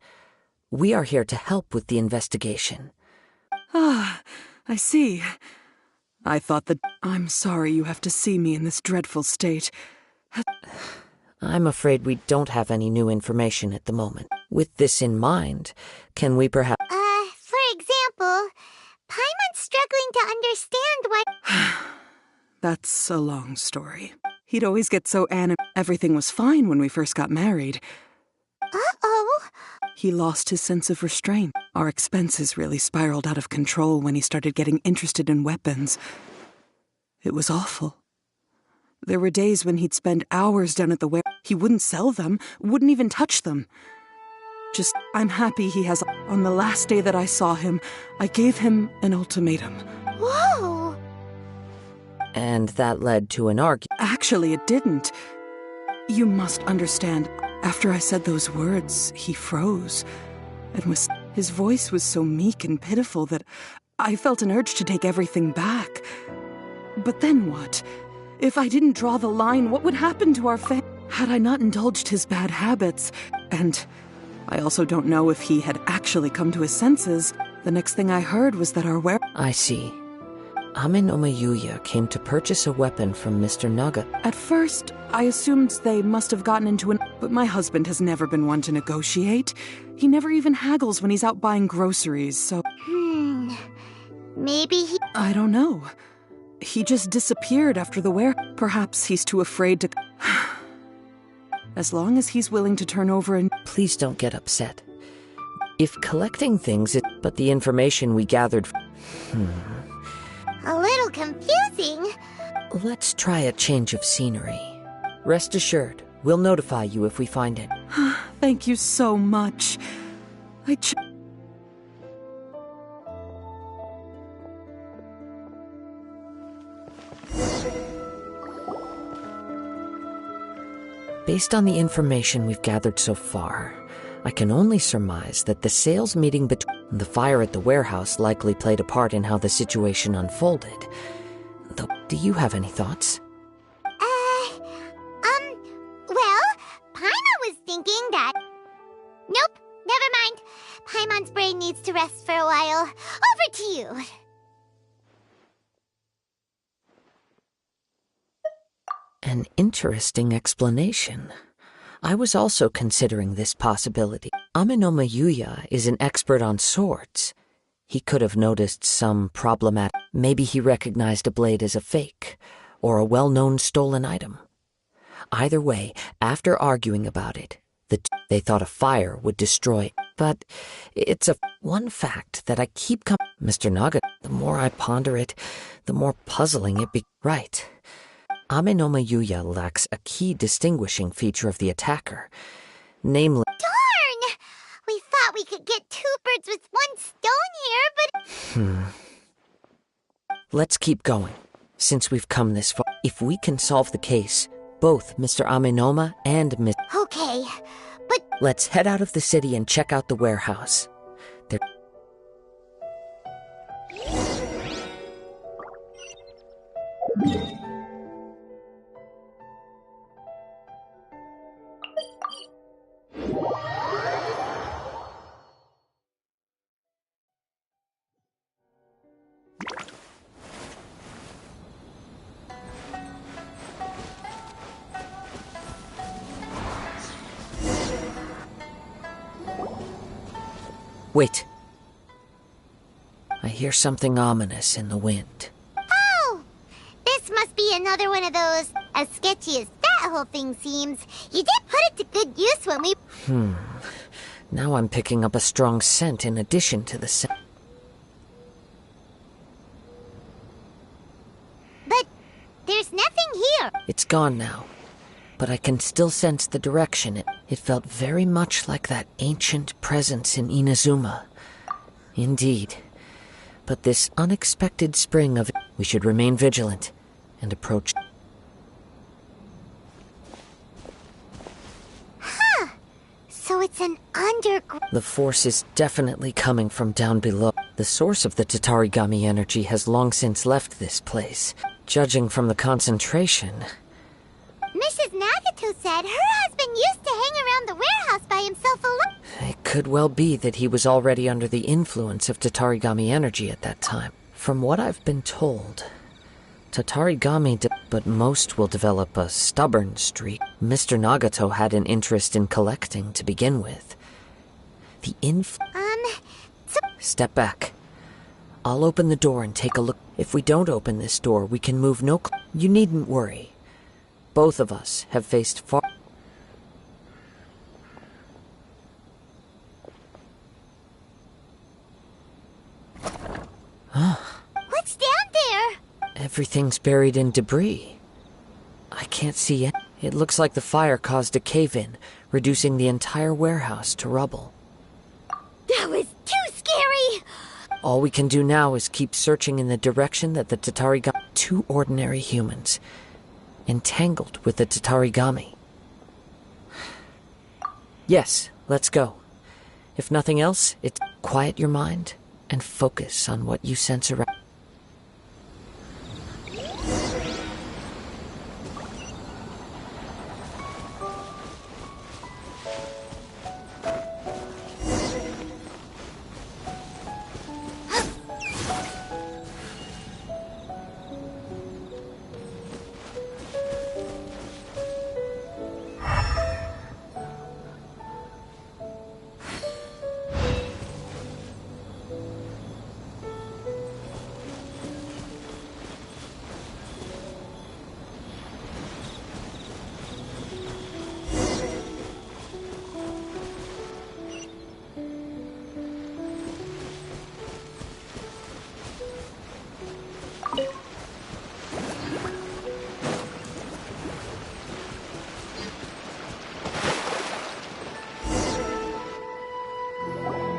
We are here to help with the investigation. Ah, I see. I thought that... I'm sorry you have to see me in this dreadful state. I'm afraid we don't have any new information at the moment. With this in mind, can we perhaps... For example, Paimon's struggling to understand why... That's a long story. He'd always get so Everything was fine when we first got married. Uh-oh. He lost his sense of restraint. Our expenses really spiraled out of control when he started getting interested in weapons. It was awful. There were days when he'd spend hours down at the warehouse. He wouldn't sell them, wouldn't even touch them. I'm happy he has... On the last day that I saw him, I gave him an ultimatum. Whoa! And that led to an argument. Actually, it didn't. You must understand, after I said those words, he froze. His voice was so meek and pitiful that I felt an urge to take everything back. But then what? If I didn't draw the line, what would happen to our family? Had I not indulged his bad habits? And I also don't know if he had actually come to his senses. The next thing I heard was that I see. Amenoma Yuya came to purchase a weapon from Mr. Naga. At first, I assumed they must have gotten into an... But my husband has never been one to negotiate. He never even haggles when he's out buying groceries, so... Maybe he... I don't know. He just disappeared after the wear. Perhaps he's too afraid to... As long as he's willing to turn over and... Please don't get upset. If collecting things is... But the information we gathered... A little confusing. Let's try a change of scenery. Rest assured, we'll notify you if we find it. Thank you so much. Based on the information we've gathered so far, I can only surmise that the sales meeting between the fire at the warehouse likely played a part in how the situation unfolded. Though, do you have any thoughts? Well, Paimon was thinking that... Nope, never mind. Paimon's brain needs to rest for a while. Over to you. An interesting explanation. I was also considering this possibility. Amenoma Yuya is an expert on swords. He could have noticed some problematic... Maybe he recognized a blade as a fake, or a well-known stolen item. Either way, after arguing about it, they thought a fire would destroy... But it's one fact that I keep Mr. Naga, the more I ponder it, the more puzzling it Right. Amenoma Yuya lacks a key distinguishing feature of the attacker, namely... Darn! We thought we could get 2 birds with 1 stone here, but... Let's keep going. Since we've come this far, if we can solve the case, both Mr. Amenoma and Miss... Okay, but... Let's head out of the city and check out the warehouse. Wait. I hear something ominous in the wind. Oh! This must be another one of those, as sketchy as that whole thing seems. You did put it to good use when we... Now I'm picking up a strong scent in addition to the scent. But there's nothing here. It's gone now, but I can still sense the direction. It felt very much like that ancient presence in Inazuma. Indeed. But this unexpected spring of... We should remain vigilant and approach... Huh. So it's an underground... The force is definitely coming from down below. The source of the Tatarigami energy has long since left this place. Judging from the concentration... Mrs. Nagato said her husband used to hang around the warehouse by himself alone. It could well be that he was already under the influence of Tatarigami energy at that time. From what I've been told, Tatarigami but most will develop a stubborn streak. Mr. Nagato had an interest in collecting to begin with. The Step back. I'll open the door and take a look. If we don't open this door, we can move no... You needn't worry. Both of us have faced far... What's down there? Everything's buried in debris. I can't see it. It looks like the fire caused a cave-in, reducing the entire warehouse to rubble. That was too scary! All we can do now is keep searching in the direction that the Tatarigami... 2 ordinary humans, entangled with the Tatarigami. Yes, let's go. If nothing else, quiet your mind and focus on what you sense around.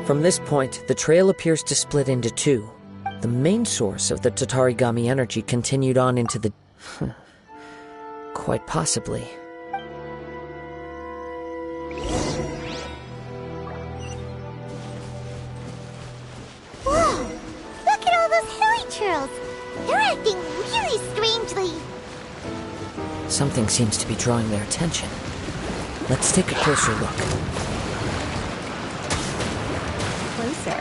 From this point, the trail appears to split into two. The main source of the Tatarigami energy continued on into the... Quite possibly. Whoa! Look at all those hilly churls! They're acting really strangely. Something seems to be drawing their attention. Let's take a closer look. Closer.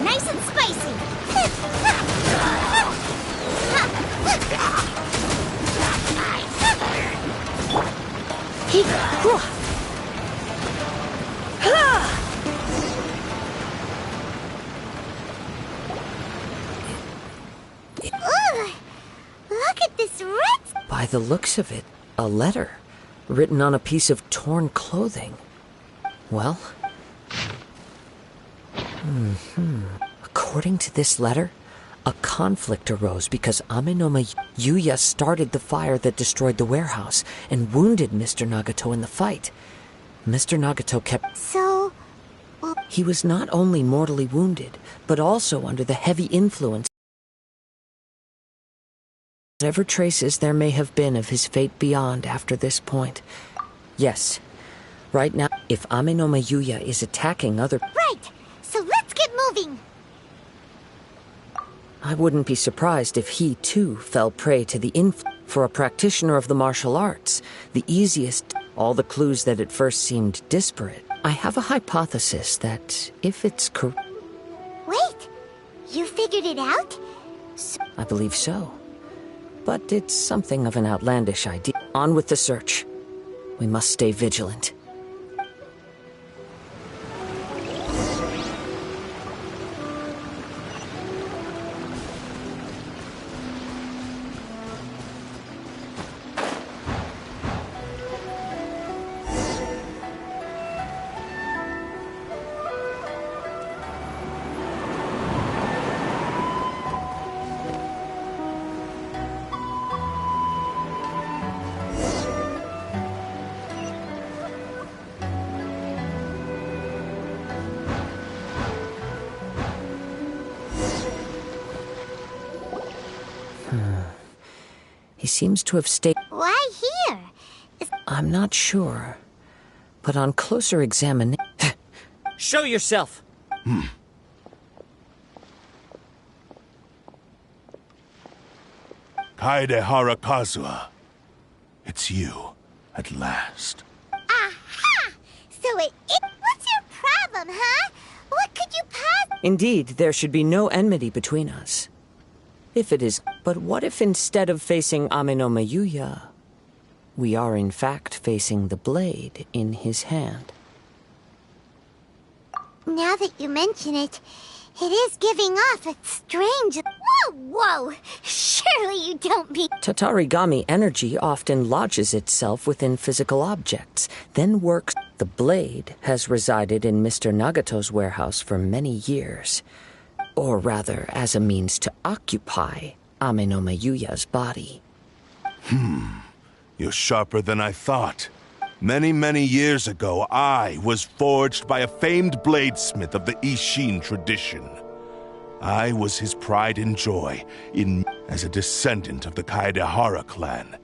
Nice and spicy. Look at this red... By the looks of it, a letter written on a piece of torn clothing. Well... According to this letter, a conflict arose because Amenoma Yuya started the fire that destroyed the warehouse and wounded Mr. Nagato in the fight. Mr. Nagato kept... So... He was not only mortally wounded, but also under the heavy influence. Whatever traces there may have been of his fate beyond after this point. Yes, right now, if Amenoma Yuya is attacking other... Right! So let's get moving! I wouldn't be surprised if he, too, fell prey to the For a practitioner of the martial arts, the easiest... All the clues that at first seemed disparate. I have a hypothesis that, if it's correct... Wait! You figured it out? I believe so. But it's something of an outlandish idea. On with the search. We must stay vigilant. He seems to have stayed... Why here? I'm not sure. But on closer examination... Show yourself! Kaedehara Kazuha. It's you, at last. Aha! So what's your problem, huh? What could you Indeed, there should be no enmity between us. If it is... But what if instead of facing Amenoma Yuya, we are in fact facing the blade in his hand? Now that you mention it, it is giving off a strange... Whoa! Surely you don't mean... Tatarigami energy often lodges itself within physical objects, then works... The blade has resided in Mr. Nagato's warehouse for many years. Or rather, as a means to occupy Amenoma Yuya's body. You're sharper than I thought. Many, many years ago, I was forged by a famed bladesmith of the Ishin tradition. I was his pride and joy as a descendant of the Kaedehara clan.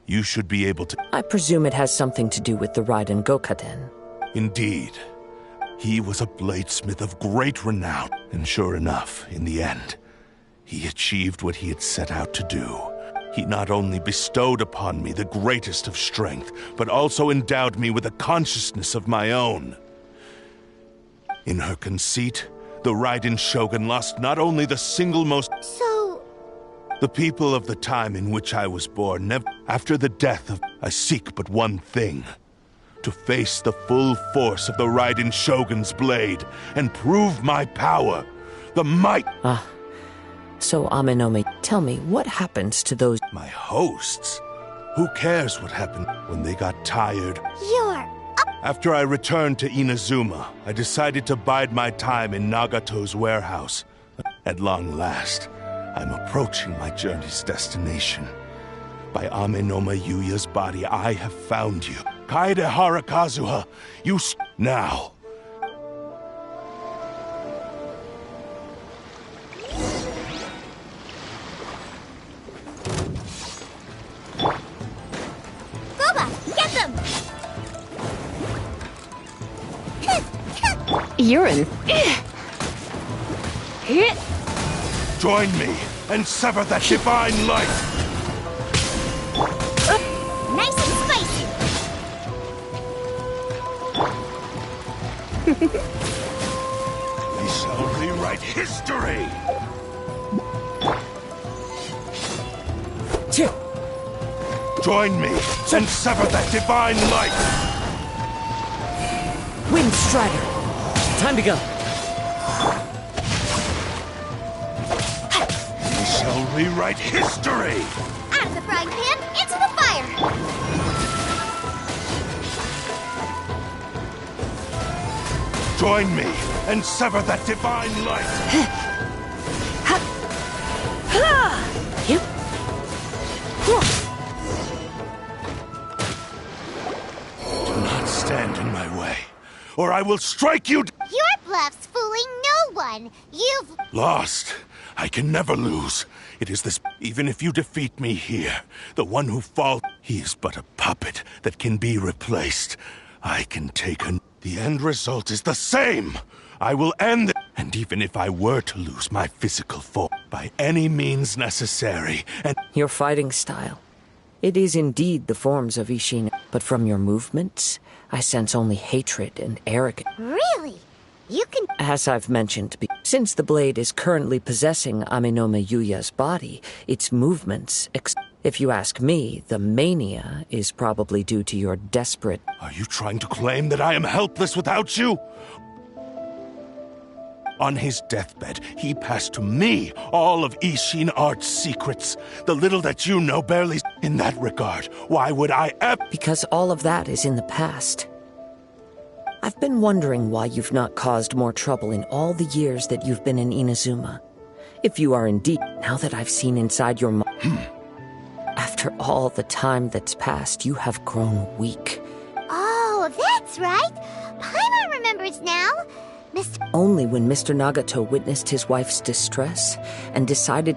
You should be able to... I presume it has something to do with the Raiden Gokaden. Indeed. He was a bladesmith of great renown, and sure enough, in the end, he achieved what he had set out to do. He not only bestowed upon me the greatest of strength, but also endowed me with a consciousness of my own. In her conceit, the Raiden Shogun lost not only the single most... So... The people of the time in which I was born never... After the death of... I seek but one thing. To face the full force of the Raiden Shogun's blade and prove my power, the might... So Amenoma, tell me, what happens to those... My hosts? Who cares what happened when they got tired? After I returned to Inazuma, I decided to bide my time in Nagato's warehouse. At long last, I'm approaching my journey's destination. By Amenoma Yuya's body, I have found you. Kaedehara Kazuha, now. Boba, get them! You're in. Join me and sever that divine light! Nice and spicy! We shall rewrite history! Join me and sever that divine light! Wind Strider! Time to go. We shall rewrite history! Out of the frying pan, into the fire! Join me and sever that divine light! Do not stand in my way, or I will strike you. Your bluff's fooling no one. You've Lost. I can never lose. It is this. Even if you defeat me here, the one who falls, he is but a puppet that can be replaced. I can take a. The end result is the same. I will end. And even if I were to lose my physical form, by any means necessary, and your fighting style. It is indeed the forms of Ishin, but from your movements, I sense only hatred and arrogance. really? You can. As I've mentioned, since the blade is currently possessing Amenoma Yuya's body, its movements, if you ask me, the mania is probably due to your desperate... Are you trying to claim that I am helpless without you? On his deathbed, he passed to me all of Ishin Art's secrets. The little that you know barely... In that regard, why would I ever... Because all of that is in the past. I've been wondering why you've not caused more trouble in all the years that you've been in Inazuma. If you are indeed... Now that I've seen inside your mind... After all the time that's passed, you have grown weak. Oh, that's right. Paimon remembers now. Only when Mr. Nagato witnessed his wife's distress and decided...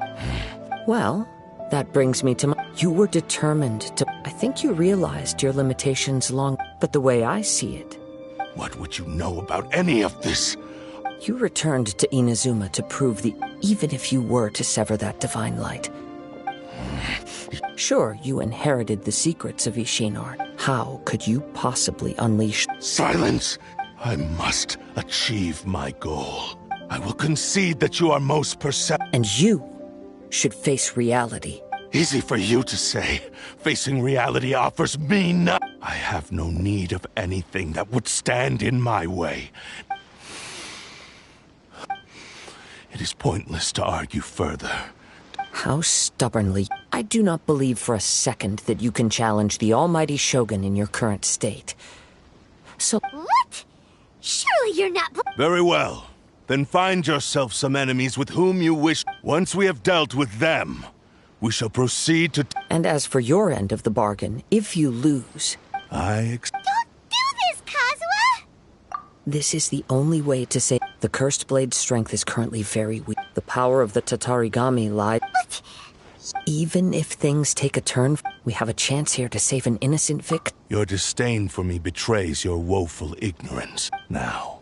Well, that brings me to You were determined to... I think you realized your limitations long... But the way I see it... What would you know about any of this? You returned to Inazuma to prove the... Even if you were to sever that divine light... Sure, you inherited the secrets of Ishin Art. How could you possibly unleash... Silence! I must achieve my goal. I will concede that you are most perceptive. And you should face reality. Easy for you to say. Facing reality offers me nothing. I have no need of anything that would stand in my way. It is pointless to argue further. How stubbornly... I do not believe for a second that you can challenge the almighty Shogun in your current state. So... What? Surely you're not... Very well. Then find yourself some enemies with whom you wish. Once we have dealt with them, we shall proceed to... And as for your end of the bargain, if you lose... Don't do this, Kazuha! This is the only way to say... The Cursed Blade's strength is currently very weak. The power of the Tatarigami lies... But... Even if things take a turn, we have a chance here to save an innocent victim. Your disdain for me betrays your woeful ignorance. Now...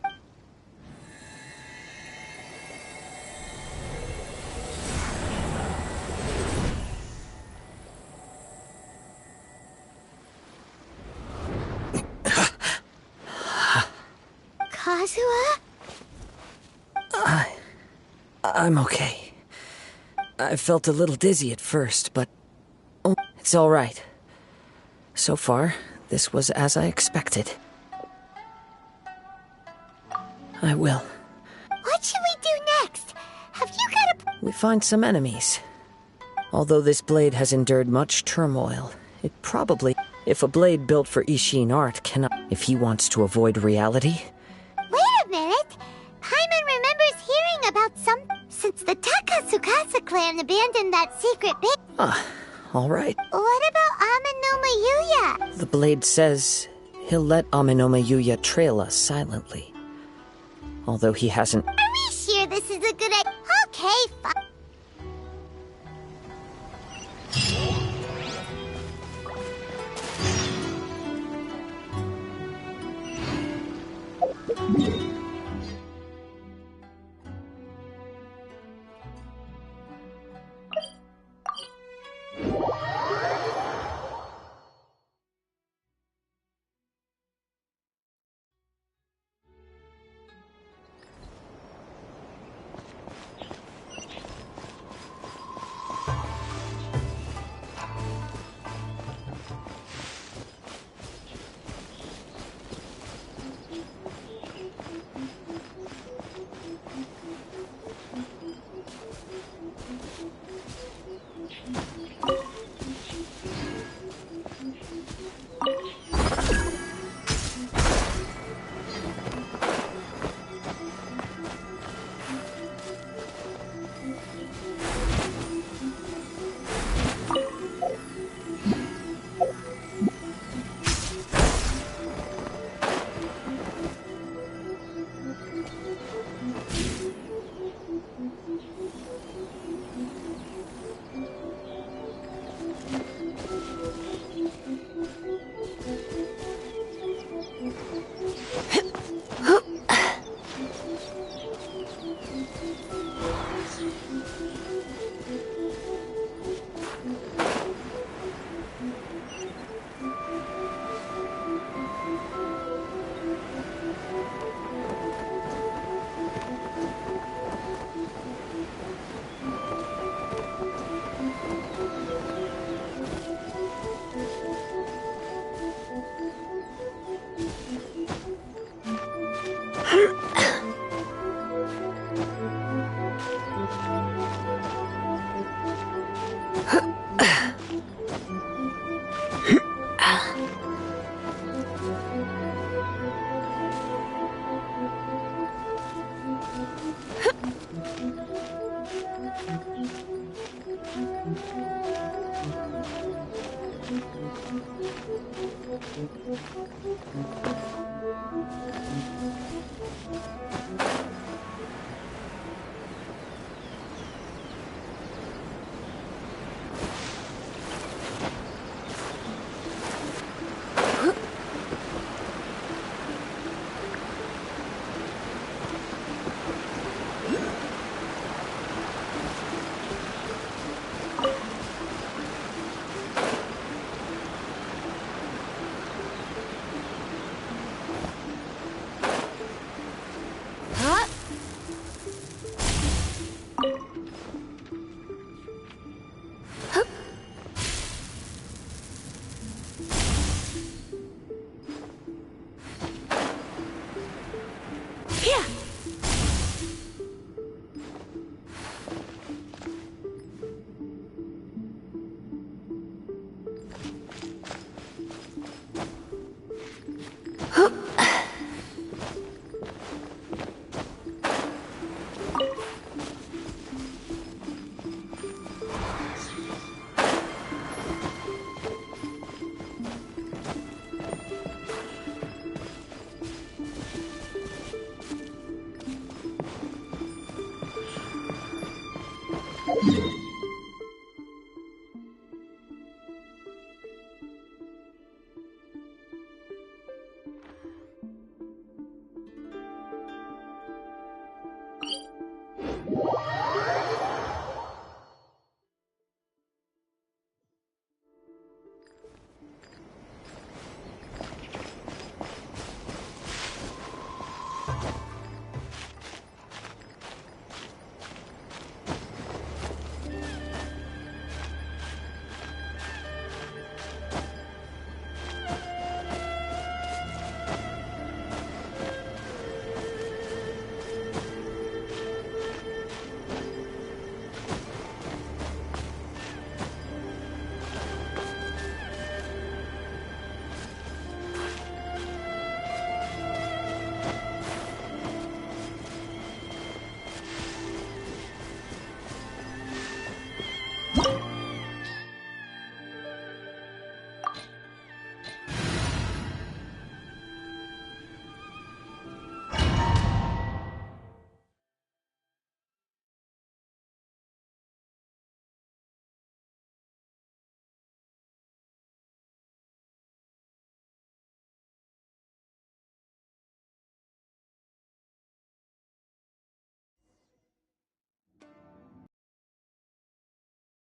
Kazuha? I'm okay. I felt a little dizzy at first, but... Oh, it's all right. So far, this was as I expected. I will. What should we do next? Have you got a... We find some enemies. Although this blade has endured much turmoil, it probably... If a blade built for Ishin Art cannot... If he wants to avoid reality... Wait a minute! Paimon remembers hearing about some... Since the Takatsukasa clan abandoned that secret base... all right. What about Amenoma Yuya? The blade says he'll let Amenoma Yuya trail us silently. Although he hasn't... Are we sure this is a good idea? Okay, fine.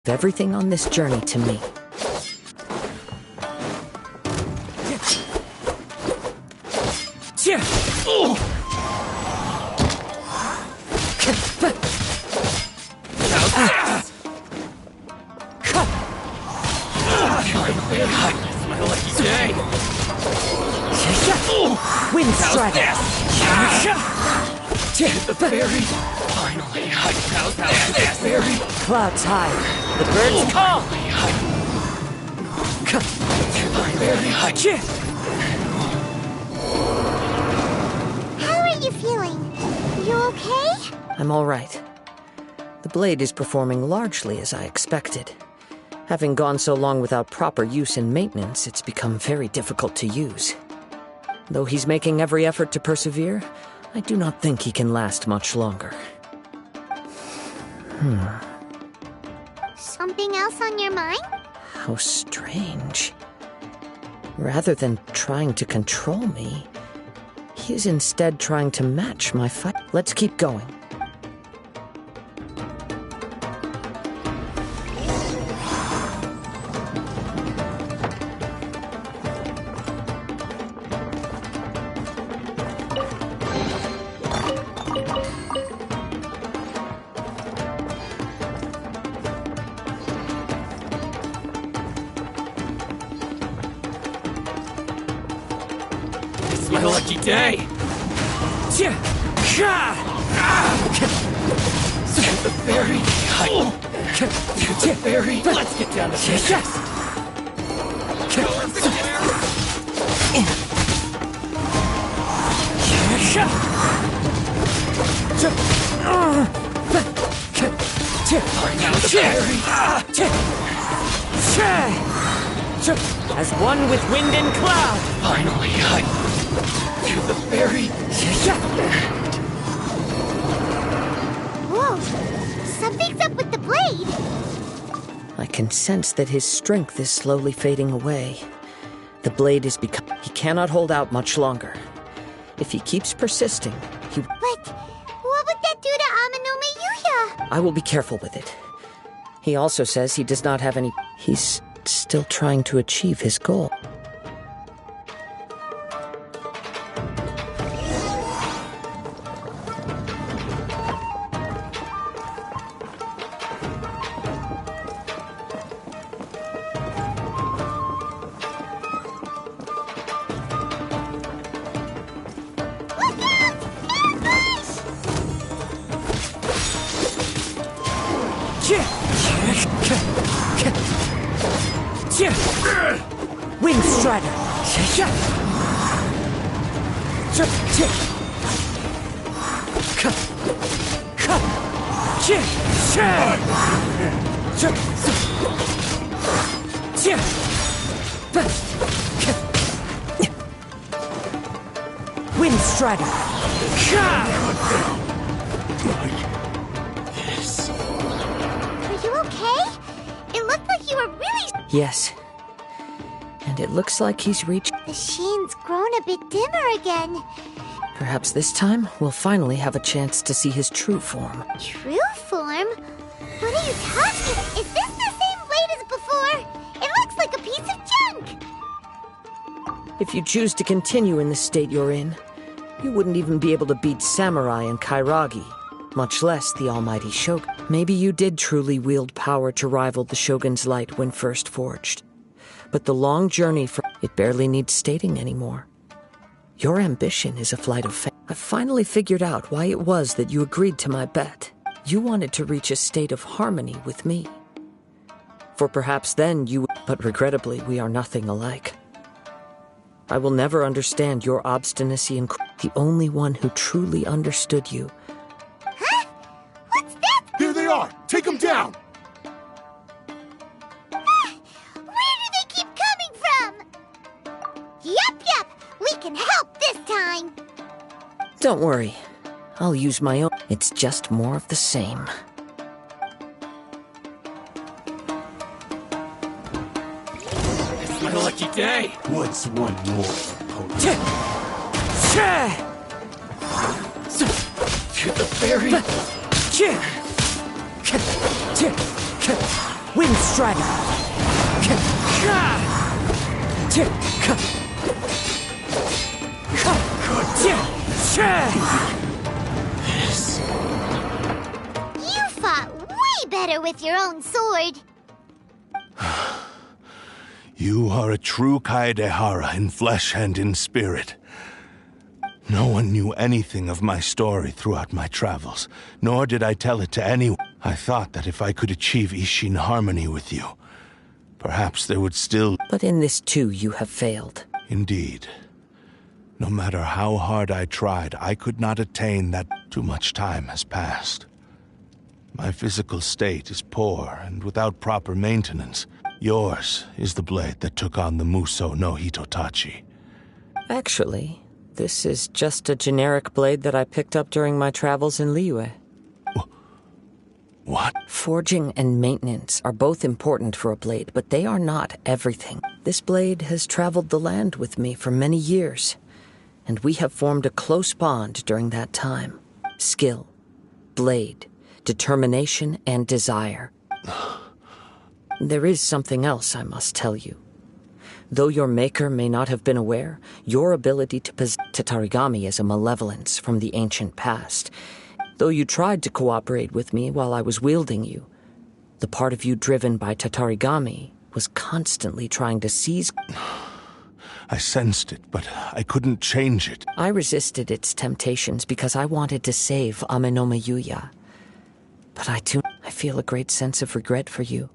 Everything on this journey to me. My lucky day! Wind strider! The fairy! Finally! How's this? Fairy! Clouds high. The birds call! Very high. How are you feeling? You okay? I'm all right. The blade is performing largely as I expected. Having gone so long without proper use and maintenance, it's become very difficult to use. Though he's making every effort to persevere, I do not think he can last much longer. Something else on your mind? How strange. Rather than trying to control me, he is instead trying to match my fight. Let's keep going. It's my lucky day! The fairy! The fairy! Let's get down to business! As one with wind and cloud! Finally, to the fairy! Whoa! Something's up with the blade! I can sense that his strength is slowly fading away. The blade is become... He cannot hold out much longer. If he keeps persisting, he... But what would that do to Amanome Yuya? I will be careful with it. He also says he does not have any... He's still trying to achieve his goal. Wind Strider! Wind Strider! Are you okay? It looked like you were really... Yes. And it looks like he's reached... The sheen's grown a bit dimmer again. Perhaps this time, we'll finally have a chance to see his true form. True form? What are you talking? Is this the same blade as before? It looks like a piece of junk! If you choose to continue in the state you're in, you wouldn't even be able to beat Samurai and Kairagi, much less the almighty Shogun. Maybe you did truly wield power to rival the Shogun's light when first forged. But the long journey from it barely needs stating anymore. Your ambition is a flight of fancy. I've finally figured out why it was that you agreed to my bet. You wanted to reach a state of harmony with me. For perhaps then you... But regrettably, we are nothing alike. I will never understand your obstinacy and... The only one who truly understood you. Huh? What's that? Here they are! Take them down! Where do they keep coming from? Yup! We can help this time! Don't worry. I'll use my own. It's just more of the same. It's my lucky day! What's one more opponent? To the fairy! Wind Strike! You fought way better with your own sword. You are a true Kaedehara in flesh and in spirit. No one knew anything of my story throughout my travels, nor did I tell it to anyone. I thought that if I could achieve Ishin harmony with you, perhaps there would still... But in this too, you have failed. Indeed. No matter how hard I tried, I could not attain that. Too much time has passed. My physical state is poor and without proper maintenance. Yours is the blade that took on the Muso no Hitotachi. Actually, this is just a generic blade that I picked up during my travels in Liyue. What? Forging and maintenance are both important for a blade, but they are not everything. This blade has traveled the land with me for many years, and we have formed a close bond during that time. Skill, blade, determination, and desire. There is something else I must tell you. Though your maker may not have been aware, your ability to possess Tatarigami is a malevolence from the ancient past. Though you tried to cooperate with me while I was wielding you, the part of you driven by Tatarigami was constantly trying to seize... I sensed it, but I couldn't change it. I resisted its temptations because I wanted to save Amenoma Yuya. But I feel a great sense of regret for you.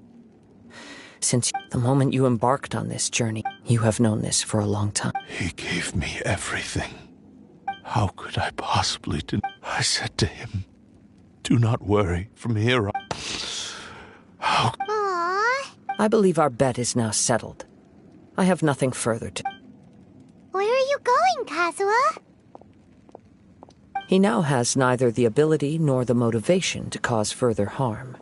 Since the moment you embarked on this journey, you have known this for a long time. He gave me everything. How could I possibly I said to him, do not worry, from here on. How... Aww. I believe our bet is now settled. I have nothing further to... Where are you going, Kazuha? He now has neither the ability nor the motivation to cause further harm.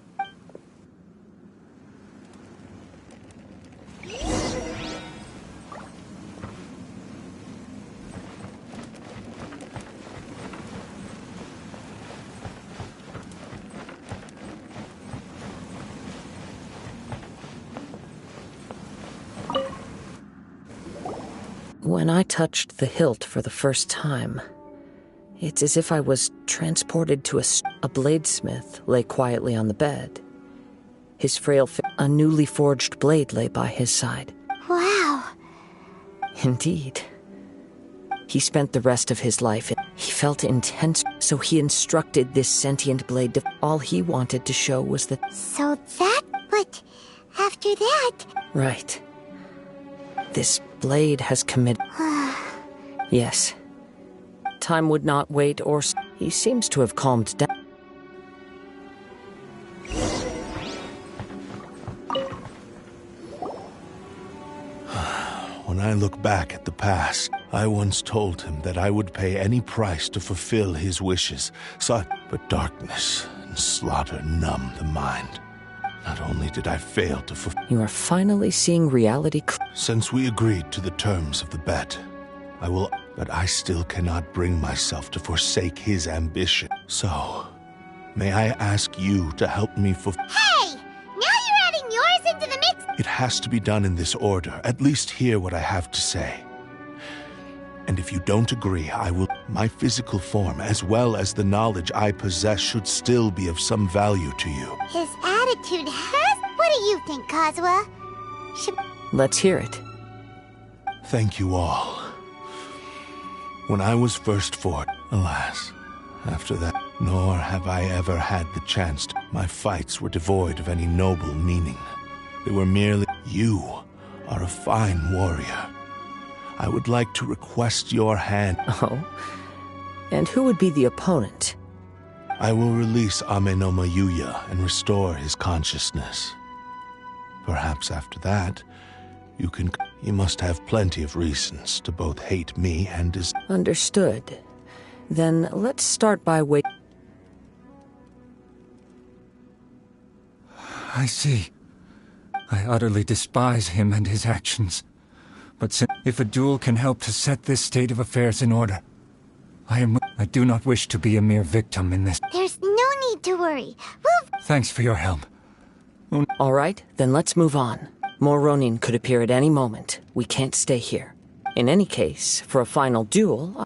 When I touched the hilt for the first time, it's as if I was transported to a bladesmith lay quietly on the bed. His frail a newly forged blade lay by his side. Wow. Indeed. He spent the rest of his life. He felt intense, so he instructed this sentient blade to... All he wanted to show was that... So that... But after that... Right. This blade has committed... Yes. Time would not wait, or... He seems to have calmed down. When I look back at the past, I once told him that I would pay any price to fulfill his wishes. But darkness and slaughter numb the mind. Not only did I fail to fulfill... You are finally seeing reality... Since we agreed to the terms of the bet, I will... But I still cannot bring myself to forsake his ambition. So, may I ask you to help me fulfill... Hey! Now you're adding yours into the mix! It has to be done in this order. At least hear what I have to say. And if you don't agree, I will... My physical form, as well as the knowledge I possess, should still be of some value to you. His attitude has... What do you think, Kazuha? Let's hear it. Thank you all. When I was first forged, alas, after that, nor have I ever had the chance to... My fights were devoid of any noble meaning. They were merely... You are a fine warrior. I would like to request your hand. Oh? And who would be the opponent? I will release Amenoma Yuya and restore his consciousness. Perhaps after that, you can... You must have plenty of reasons to both hate me and his... Understood. Then let's start by I see. I utterly despise him and his actions. But if a duel can help to set this state of affairs in order, I do not wish to be a mere victim in this. There's no need to worry. We'll... Thanks for your help. All right, then let's move on. More Ronin could appear at any moment. We can't stay here. In any case, for a final duel...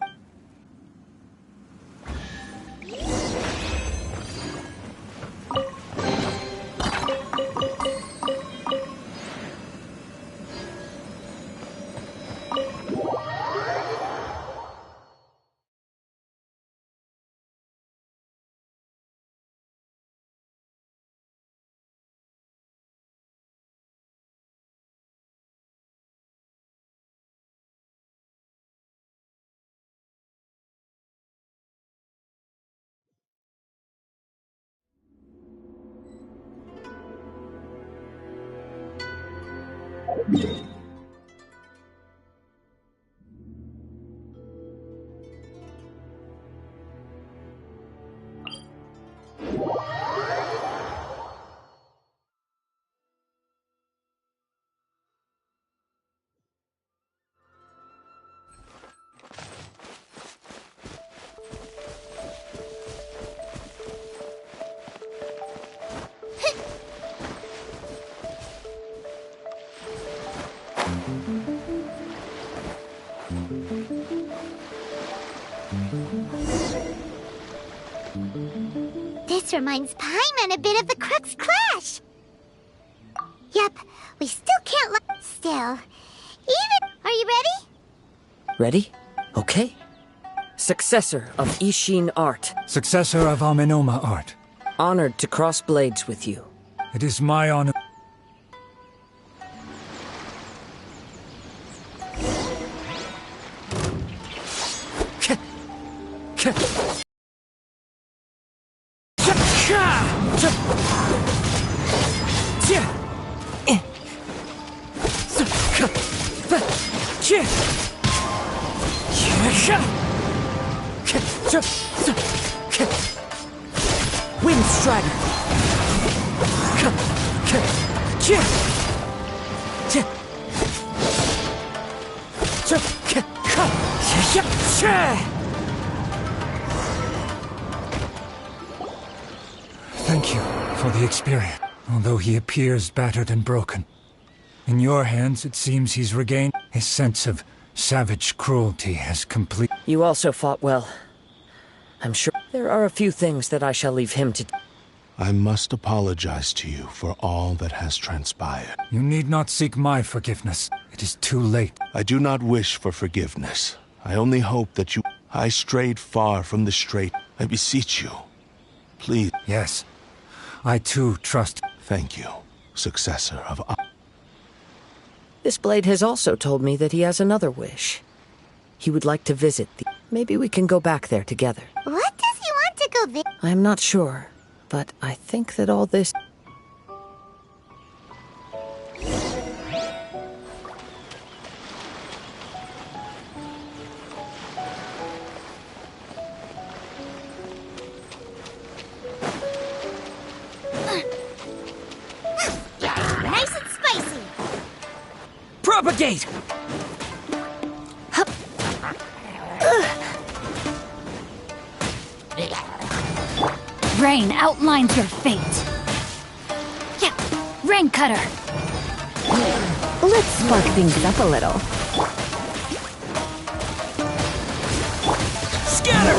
This reminds Paimon a bit of the Crux Clash. Yep, we still can't still. Even... Are you ready? Ready? Okay. Successor of Ishin art. Successor of Amenoma art. Honored to cross blades with you. It is my honor. Wind Strider. Thank you for the experience, although he appears battered and broken. In your hands, it seems he's regained his sense of savage cruelty has complete. You also fought well. I'm sure there are a few things that I shall leave him to... I must apologize to you for all that has transpired. You need not seek my forgiveness. It is too late. I do not wish for forgiveness. I only hope that you... I strayed far from the straight. I beseech you. Please. Yes. I too trust... Thank you, successor of... This blade has also told me that he has another wish. He would like to visit the... Maybe we can go back there together. What does he want to go visit? I'm not sure, but I think that all this... Nice and spicy. Propagate! Rain outlines your fate. Yeah, Rain Cutter. Let's spark things up a little. Scatter!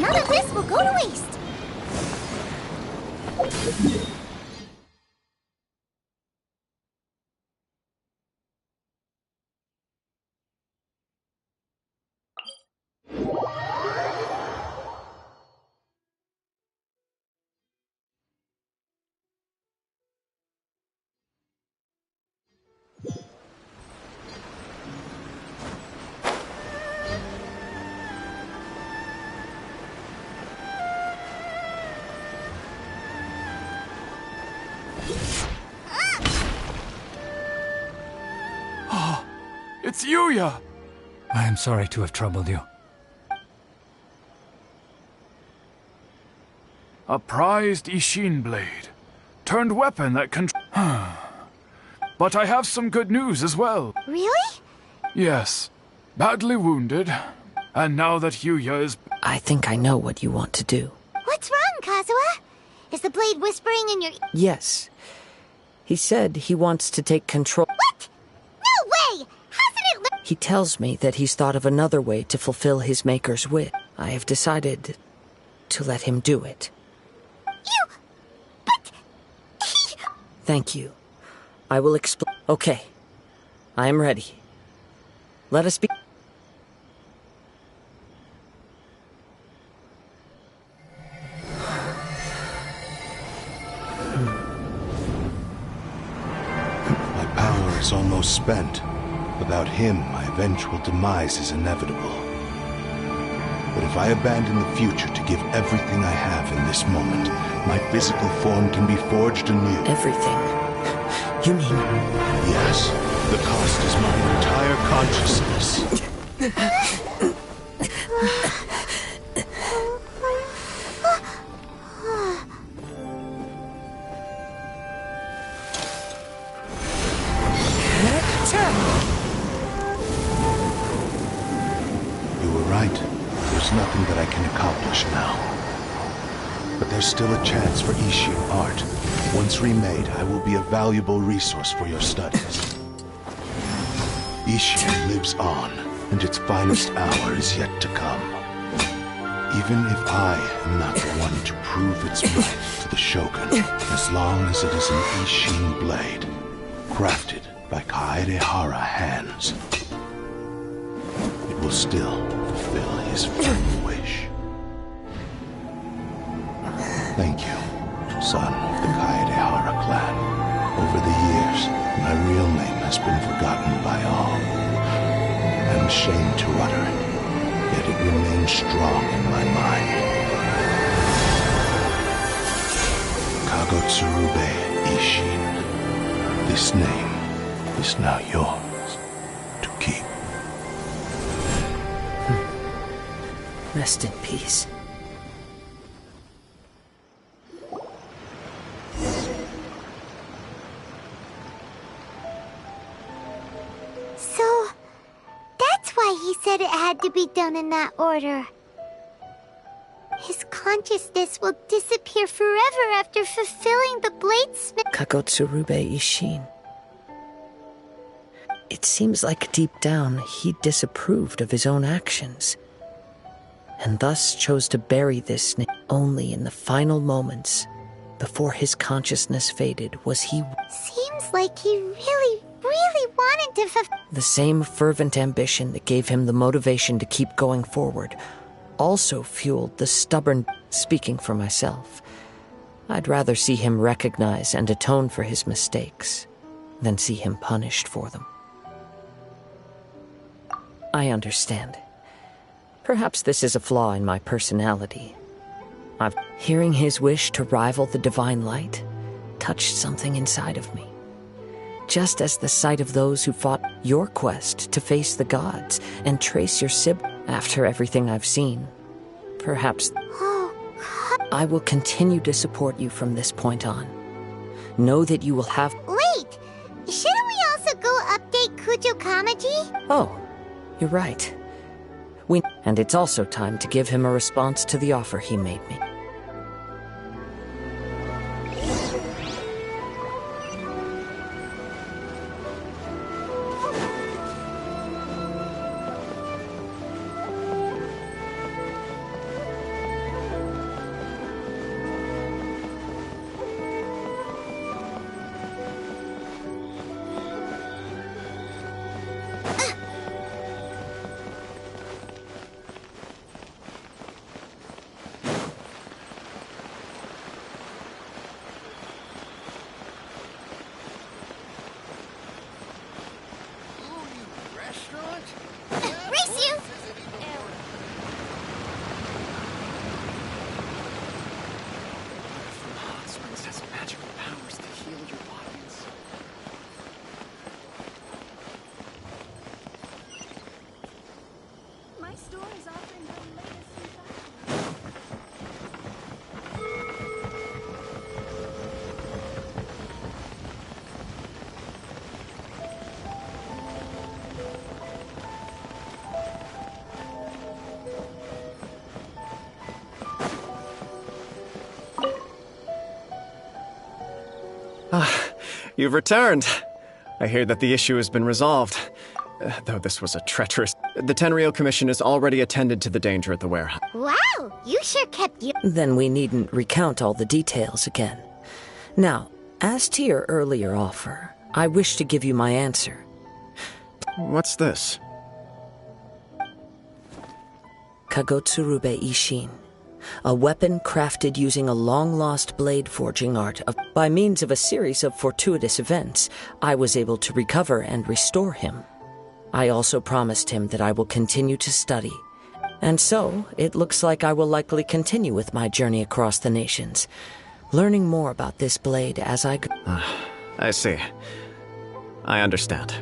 None of this will go to waste. It's Yuya! I am sorry to have troubled you. A prized Ishin blade. Turned weapon that can... But I have some good news as well. Really? Yes. Badly wounded. And now that Yuya is... I think I know what you want to do. What's wrong, Kazuha? Is the blade whispering in your... Yes. He said he wants to take control... What? No way! Hasn't it... He tells me that he's thought of another way to fulfill his maker's wish. I have decided to let him do it. You... But... Thank you. I will explain... Okay. I am ready. Let us be... My power is almost spent. Without him, my eventual demise is inevitable. But if I abandon the future to give everything I have in this moment, my physical form can be forged anew. Everything? You mean... Yes. The cost is my entire consciousness. You were right. There's nothing that I can accomplish now. But there's still a chance for Ishin art. Once remade, I will be a valuable resource for your studies. Ishin lives on, and its finest hour is yet to come. Even if I am not the one to prove its might to the Shogun, as long as it is an Ishin blade, crafted by Kaedehara hands, it will still fulfill his final wish. Thank you, son of the Kaedehara clan. Over the years, my real name has been forgotten by all. I'm ashamed to utter it, yet it remains strong in my mind. Kagotsurube Ishin. This name is now yours to keep. Rest in peace. So, that's why he said it had to be done in that order. His consciousness will disappear forever after fulfilling the bladesmith. Kagotsurube Ishin. It seems like deep down he disapproved of his own actions, and thus chose to bury this only in the final moments before his consciousness faded was he... Seems like he really wanted to fulfill... The same fervent ambition that gave him the motivation to keep going forward also fueled the stubborn... Speaking for myself, I'd rather see him recognize and atone for his mistakes than see him punished for them. I understand. Perhaps this is a flaw in my personality. Hearing his wish to rival the divine light touched something inside of me. Just as the sight of those who fought your quest to face the gods and trace your after everything I've seen, perhaps I will continue to support you from this point on. Know that you will have... Wait! Shouldn't we also go update Kujo Kamaji? Oh, you're right. And it's also time to give him a response to the offer he made me. You've returned. I hear that the issue has been resolved. Though this was a treacherous... The Tenryou Commission has already attended to the danger at the warehouse. Wow, you sure kept you. Then we needn't recount all the details again. Now, as to your earlier offer, I wish to give you my answer. What's this? Kagotsurube Ishin. A weapon crafted using a long-lost blade forging art. By means of a series of fortuitous events, I was able to recover and restore him. I also promised him that I will continue to study. And so, it looks like I will likely continue with my journey across the nations, learning more about this blade as I go. I see. I understand.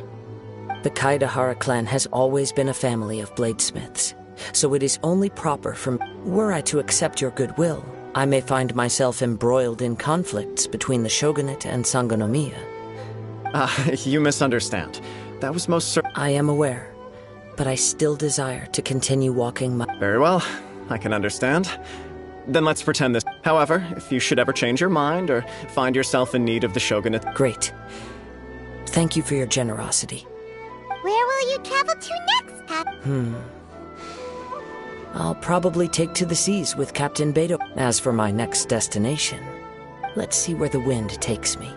The Kaidahara clan has always been a family of bladesmiths, so it is only proper for me. Were I to accept your goodwill, I may find myself embroiled in conflicts between the shogunate and Sangonomiya. You misunderstand. That was most certain. I am aware, but I still desire to continue walking my... Very well. I can understand. Then let's pretend this. However, if you should ever change your mind or find yourself in need of the shogunate... Great. Thank you for your generosity. Where will you travel to next, Pat? I'll probably take to the seas with Captain Beto. As for my next destination, let's see where the wind takes me.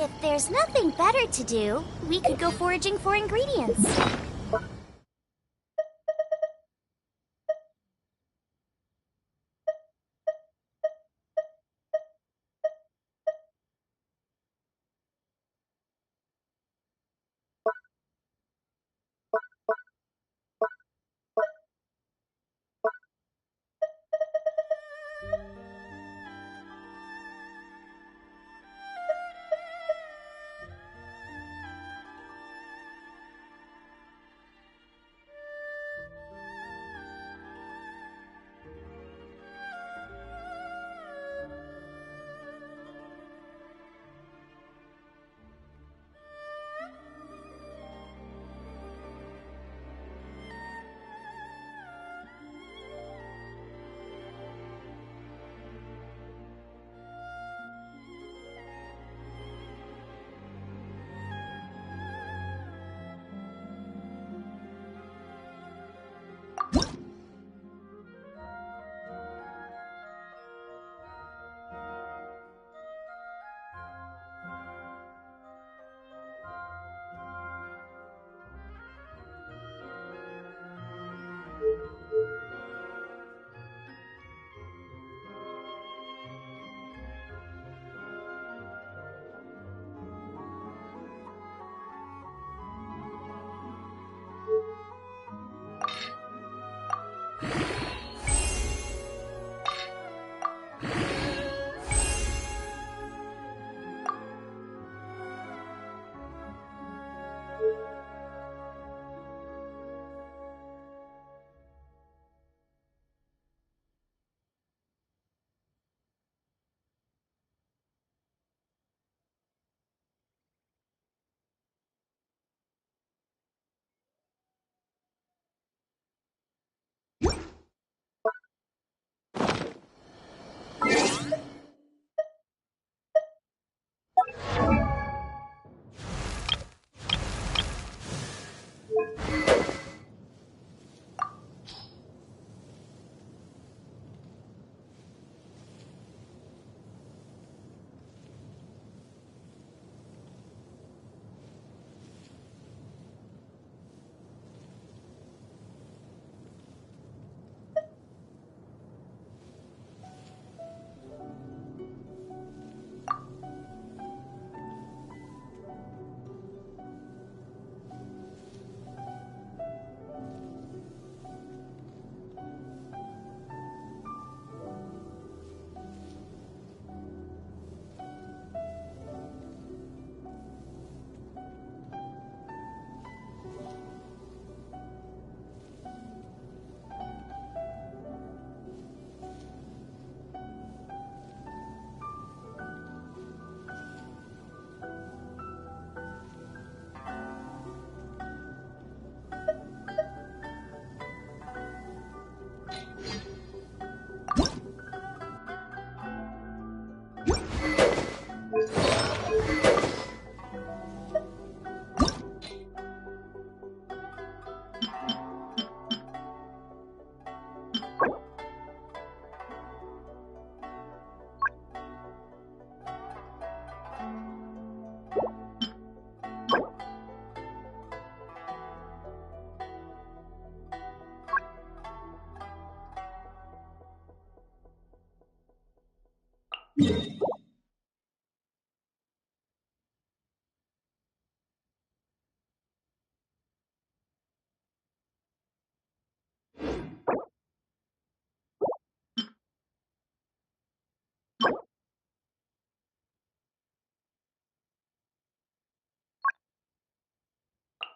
If there's nothing better to do, we could go foraging for ingredients.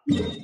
you.